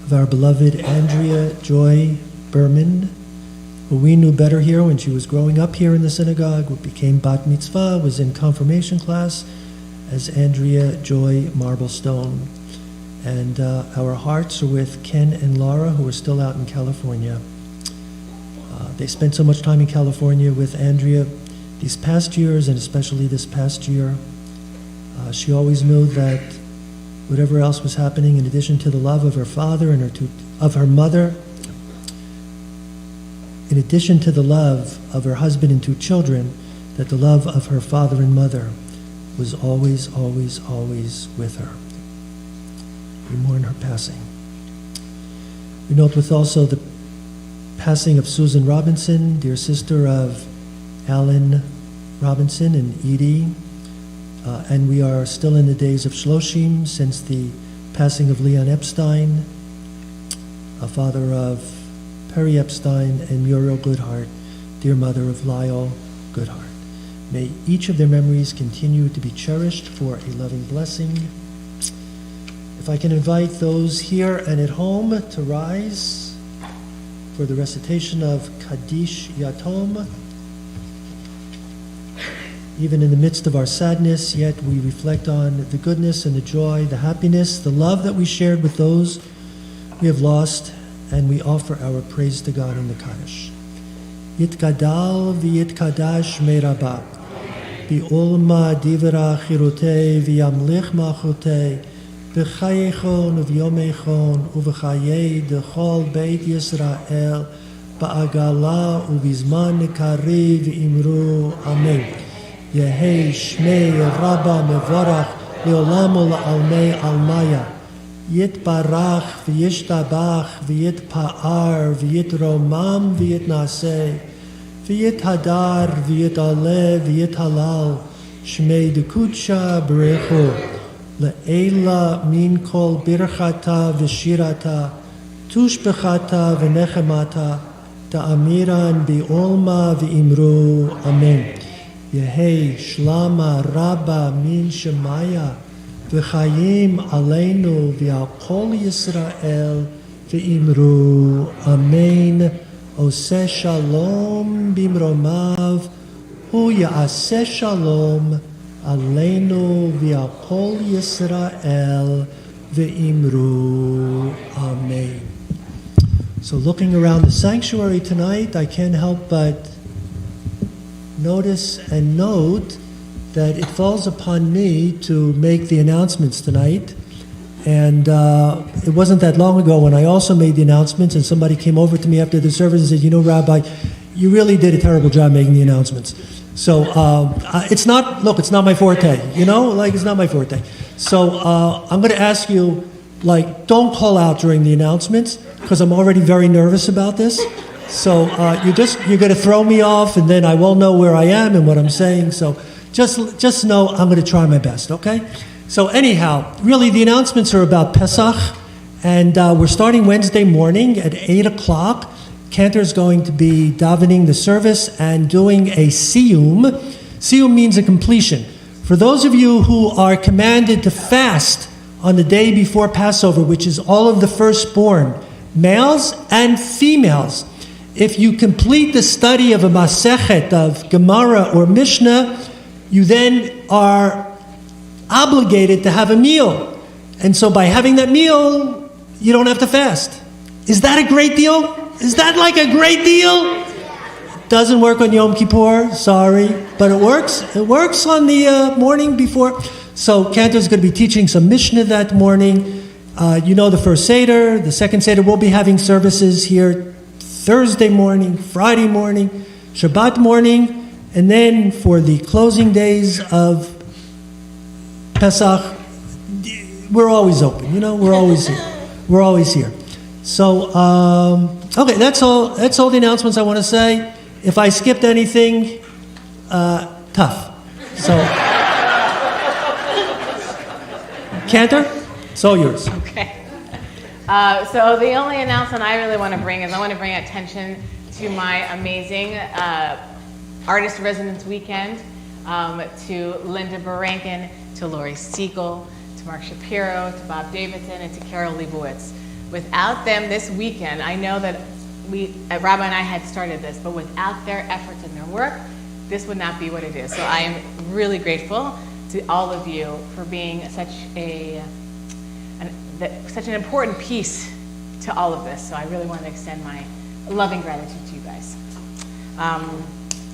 [SPEAKER 1] of our beloved Andrea Joy Berman, who we knew better here when she was growing up here in the synagogue, who became bat mitzvah, was in confirmation class as Andrea Joy Marblestone. And our hearts are with Ken and Laura, who are still out in California. They spent so much time in California with Andrea these past years, and especially this past year. She always knew that whatever else was happening, in addition to the love of her father and of her mother, in addition to the love of her husband and 2 children, that the love of her father and mother was always, always, always with her. We mourn her passing. We note with also the passing of Susan Robinson, dear sister of Alan Robinson and Edie. And we are still in the days of Shloshim since the passing of Leon Epstein, a father of Perry Epstein and Muriel Goodhart, dear mother of Lyle Goodhart. May each of their memories continue to be cherished for a loving blessing. If I can invite those here and at home to rise for the recitation of Kaddish Yatom. Even in the midst of our sadness, yet we reflect on the goodness and the joy, the happiness, the love that we shared with those we have lost, and we offer our praise to God in the Kaddish. Yitgadal v'yitkadash me'rabah, bi'olma divra chirutei v'yamlich machutei, v'chayechon v'yomechon uv'chayei dechol beit Yisrael, ba'agala uv'izman nekari v'imru, amen. Yehei Shmei Rabba Mevorach Leolam Ola'almei Almaya Yitbarach V'yishtabach V'yitpa'ar V'yitromam V'yitnaseh V'yithadar V'yitaleh V'yithalal Shmei Dekudsha B'rechu Le'ela Min Kol Birchata V'shirata Tushbechata V'nechemata Ta'amiran Bi'olma V'imru, amen. Yehei Shlama Rabba Min Shemaya V'chayim Aleinu V'al Kol Yisrael V'imru, amen. Oseh Shalom Bimromav Hu Ya'aseh Shalom Aleinu V'al Kol Yisrael V'imru, amen. So looking around the sanctuary tonight, I can't help but notice and note that it falls upon me to make the announcements tonight. And it wasn't that long ago when I also made the announcements, and somebody came over to me after the service and said, you know, Rabbi, you really did a terrible job making the announcements. So it's not my forte, you know, like it's not my forte. So I'm going to ask you, like, don't call out during the announcements, because I'm already very nervous about this. So you're going to throw me off, and then I won't know where I am and what I'm saying. So just know I'm going to try my best, okay? So anyhow, really the announcements are about Pesach, and we're starting Wednesday morning at 8 o'clock. Cantor's going to be davening the service and doing a siyum. Siyum means a completion. For those of you who are commanded to fast on the day before Passover, which is all of the firstborn, males and females, if you complete the study of a Masechet of Gemara or Mishnah, you then are obligated to have a meal. And so by having that meal, you don't have to fast. Is that a great deal? Is that like a great deal? It doesn't work on Yom Kippur, sorry, but it works. It works on the morning before. So Cantor's going to be teaching some Mishnah that morning. You know the first Seder, the second Seder. We'll be having services here Thursday morning, Friday morning, Shabbat morning, and then for the closing days of Pesach, we're always open. You know, we're always here. We're always here. So, okay, that's all the announcements I want to say. If I skipped anything, tough. So, Cantor, it's all yours.
[SPEAKER 9] Okay. So the only announcement I really want to bring is I want to bring attention to my amazing Artist Residence Weekend, to Linda Barankin, to Lori Siegel, to Mark Shapiro, to Bob Davidson, and to Carol Leibowitz. Without them this weekend, I know that Rabbi and I had started this, but without their efforts and their work, this would not be what it is. So I am really grateful to all of you for being such an important piece to all of this. So I really want to extend my loving gratitude to you guys.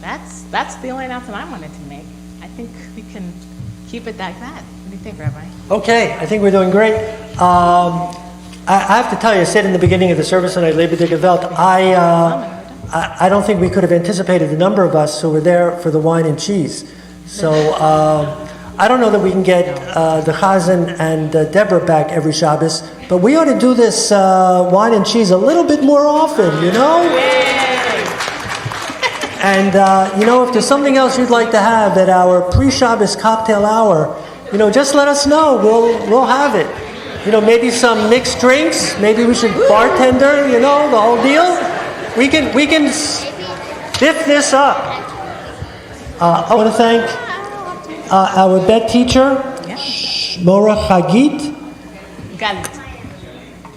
[SPEAKER 9] That's the only announcement I wanted to make. I think we can keep it like that. What do you think, Rabbi?
[SPEAKER 1] Okay, I think we're doing great. I have to tell you, I said in the beginning of the service, and I lebe de gewelt, I don't think we could have anticipated the number of us who were there for the wine and cheese. So I don't know that we can get the Chazan and Deborah back every Shabbos, but we ought to do this wine and cheese a little bit more often, you know? And, if there's something else you'd like to have at our pre-Shabbos cocktail hour, just let us know. We'll have it. Maybe some mixed drinks. Maybe we should bartender, the whole deal. We can stiff this up. I want to thank our bed teacher, Mora Chagit.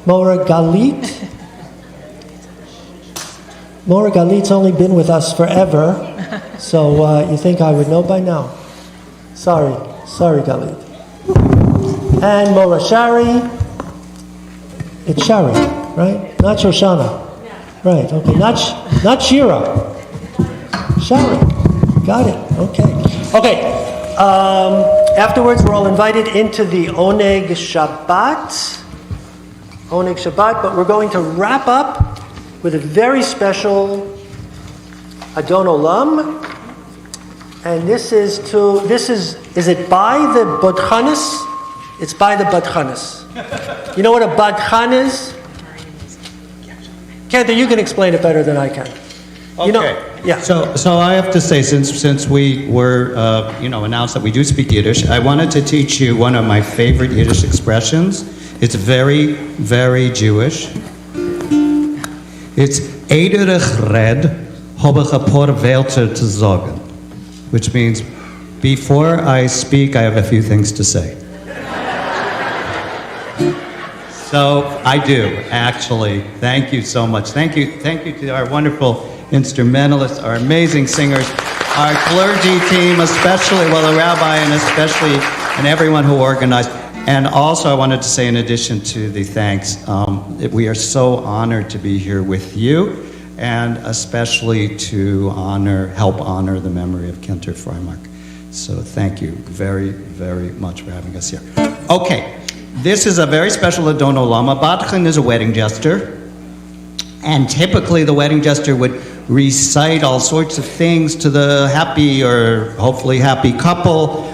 [SPEAKER 1] Mora Galit. Mora Galit's only been with us forever, so you think I would know by now. Sorry, Galit. And Mora Shari. It's Shari, right? Not Shoshana. Right, okay. Not Shira. Shari. Got it. Okay. Afterwards, we're all invited into the Oneg Shabbat. But we're going to wrap up with a very special Adon Olam. And is it by the Badchanis? It's by the Badchanis. You know what a Badchan is? Kenta, you can explain it better than I can.
[SPEAKER 2] Okay.
[SPEAKER 1] Yeah.
[SPEAKER 2] So I have to say, since we were, announced that we do speak Yiddish, I wanted to teach you one of my favorite Yiddish expressions. It's very, very Jewish. It's Ederich red, habe ich a paar Wörter zu sagen, which means, before I speak, I have a few things to say. So I do, actually. Thank you so much. Thank you to our wonderful instrumentalists, our amazing singers, our clergy team, especially, the rabbi and everyone who organized. And also I wanted to say, in addition to the thanks, we are so honored to be here with you, and especially to help honor the memory of Kenter Freimark. So thank you very, very much for having us here. Okay. This is a very special Adon Olam. A Badchan is a wedding jester. And typically the wedding jester would recite all sorts of things to the happy or hopefully happy couple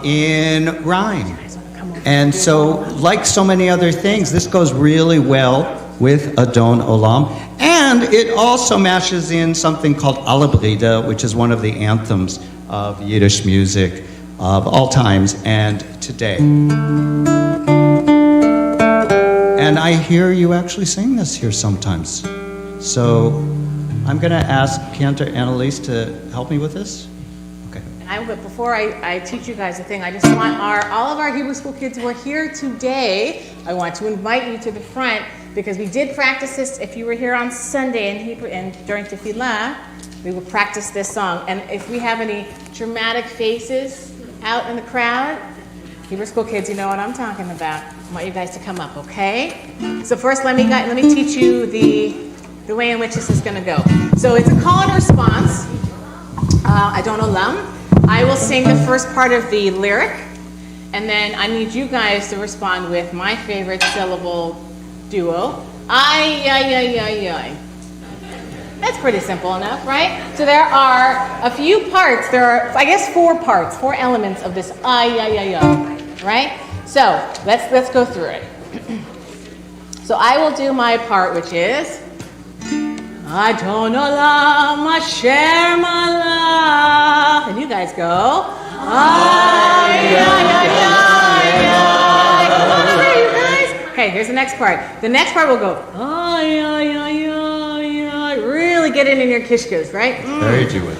[SPEAKER 2] in rhyme. And so, like so many other things, this goes really well with Adon Olam. And it also mashes in something called Alabrida, which is one of the anthems of Yiddish music of all times and today. And I hear you actually sing this here sometimes. So I'm going to ask Cantor Annalise to help me with this. Okay.
[SPEAKER 9] But before I teach you guys a thing, I just want all of our Hebrew school kids who are here today, I want to invite you to the front, because we did practice this. If you were here on Sunday in Hebrew and during Tefillah, we will practice this song. And if we have any dramatic faces out in the crowd, Hebrew school kids, you know what I'm talking about. I want you guys to come up, okay? So first, let me teach you the way in which this is going to go. So it's a call and response. Adon Olam. I will sing the first part of the lyric, and then I need you guys to respond with my favorite syllable duo. Ay, ay, ay, ay, ay. That's pretty simple enough, right? So there are a few parts. There are, I guess, 4 parts, 4 elements of this ay, ay, ay, ay, right? So let's go through it. So I will do my part, which is Adon Olam Asher Malach, and you guys go ay, ay, ay, ay, ay. Come on over, you guys. Okay, here's the next part. The next part will go ay, ay, ay, ay, ay. Really get it in your kishkas, right?
[SPEAKER 2] Very Jewish.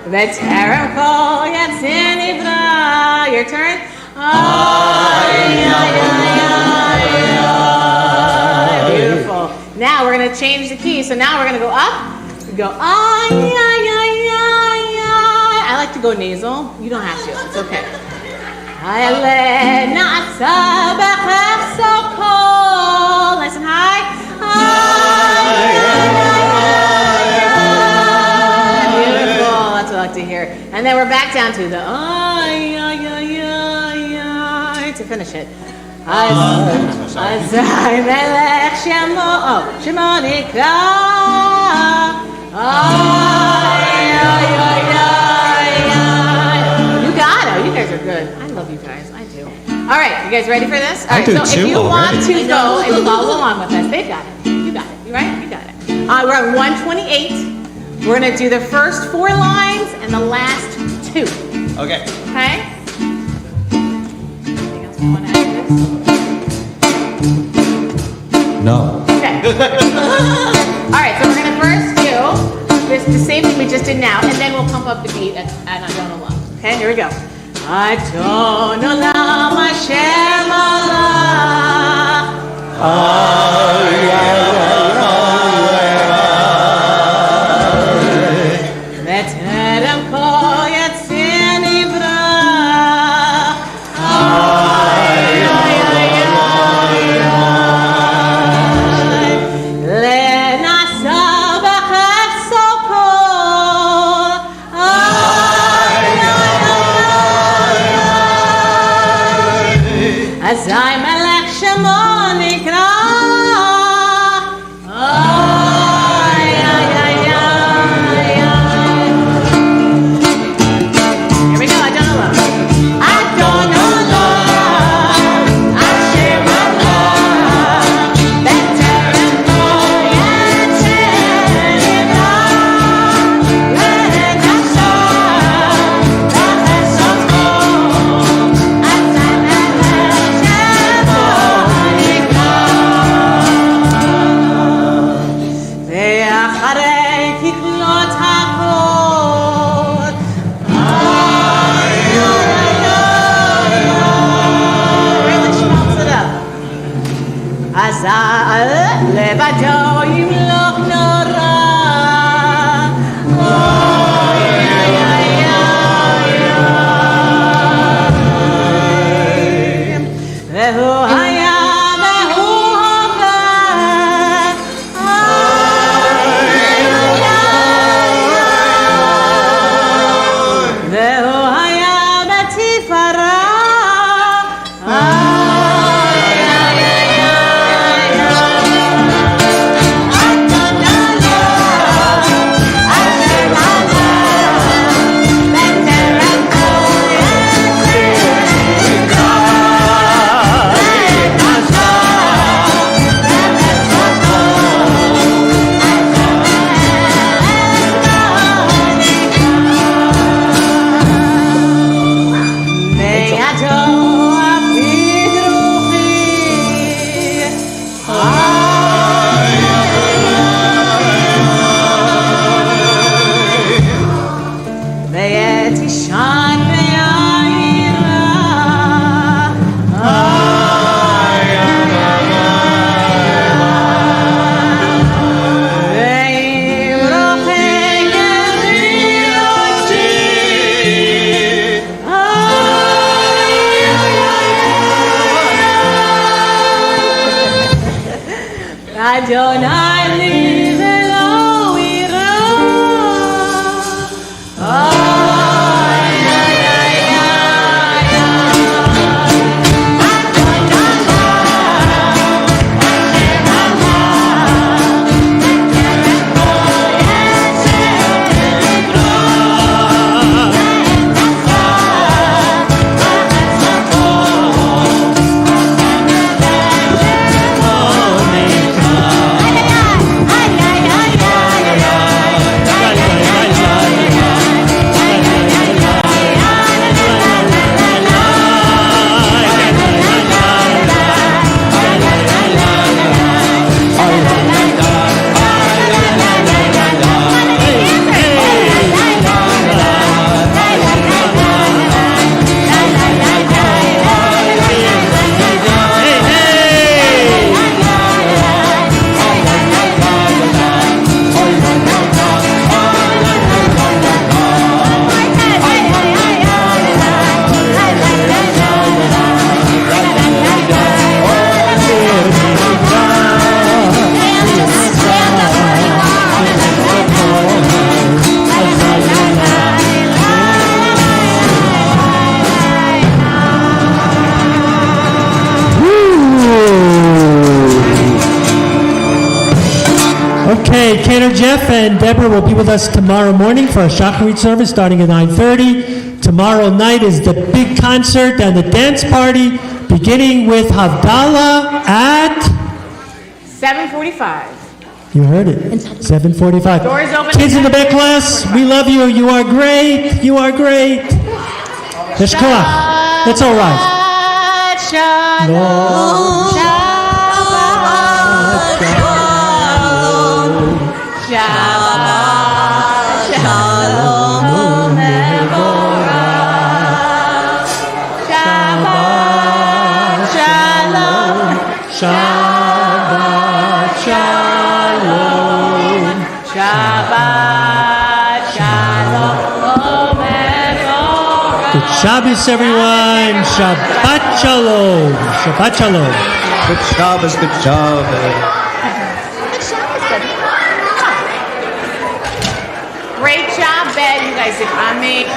[SPEAKER 9] V'terem kol yatzin ivra. Your turn. Ay, ay, ay, ay, ay. Beautiful. Now now we're going to change the key. So now we're going to go up. We go, ay, ay, ay, ay, ay. I like to go nasal. You don't have to. It's okay. Nice and high. Beautiful. That's what I like to hear. And then we're back down to the ay, ay, ay, ay, ay, to finish it. Azai melech shemo, shemo nikra. Ay, ay, ay, ay, ay. You got it. You guys are good. I love you guys. I do. All right, you guys ready for this? All right, so if you want to go and follow along with us, they've got it. You got it. You right? You got it. We're at 128. We're going to do the first 4 lines and the last 2.
[SPEAKER 2] Okay.
[SPEAKER 9] Okay? Anything else you want to add to this?
[SPEAKER 2] No.
[SPEAKER 9] Okay. All right, so we're going to first do this, the same thing we just did now, and then we'll pump up the beat at Adon Olam. Okay, here we go. Adon Olam Hashem Allah. B'terem kol yatzir nivra. Azai melech shemo nikra. Ay, ay, ay, ay, ay. Here we go, Adon Olam. Adon Olam, Hashem Allah. B'terem kol yatzir nivra. Le'nasa b'chesodko. Azai melech shemo nikra. Ve'acharei kichlot hakol. Ay, ay, ay, ay. Really schmaltz it up. Azai levado yimloch nora. Ay, ay, ay, ay, ay. Ve'hu haya ve'hu hava. Ve'hu haya betifara. Ay, ay, ay, ay, ay. Adon Olam, Hashem Allah. B'terem kol yatzir nivra. Le'nasa b'chesodko. Adonai li velo ira. Ay, ay, ay, ay, ay. Adon Olam, Hashem Allah. B'terem kol yatzir nivra. Le'nasa b'chesodko. Azai melech shemo nikra.
[SPEAKER 1] Okay, Cater Jeff and Deborah will be with us tomorrow morning for a Shacharit service starting at 9:30. Tomorrow night is the big concert and the dance party, beginning with Havdalah at...
[SPEAKER 9] 7:45.
[SPEAKER 1] You heard it. 7:45.
[SPEAKER 9] Doors open
[SPEAKER 1] Kids
[SPEAKER 9] at
[SPEAKER 1] in the back class, we love you. You are great. You are great. Let's go. Let's all rise.
[SPEAKER 3] Shalom. Shabbat shalom.
[SPEAKER 9] Shabbat
[SPEAKER 3] Shalom mevorach. Shabbat shalom.
[SPEAKER 1] Shabbat shalom.
[SPEAKER 9] Shabbat shalom mevorach.
[SPEAKER 1] Good Shabbos, everyone. Shabbat shalom. Shabbat shalom.
[SPEAKER 2] Good Shabbos, good Shabbos.
[SPEAKER 9] Great job, Ben. You guys did amazing.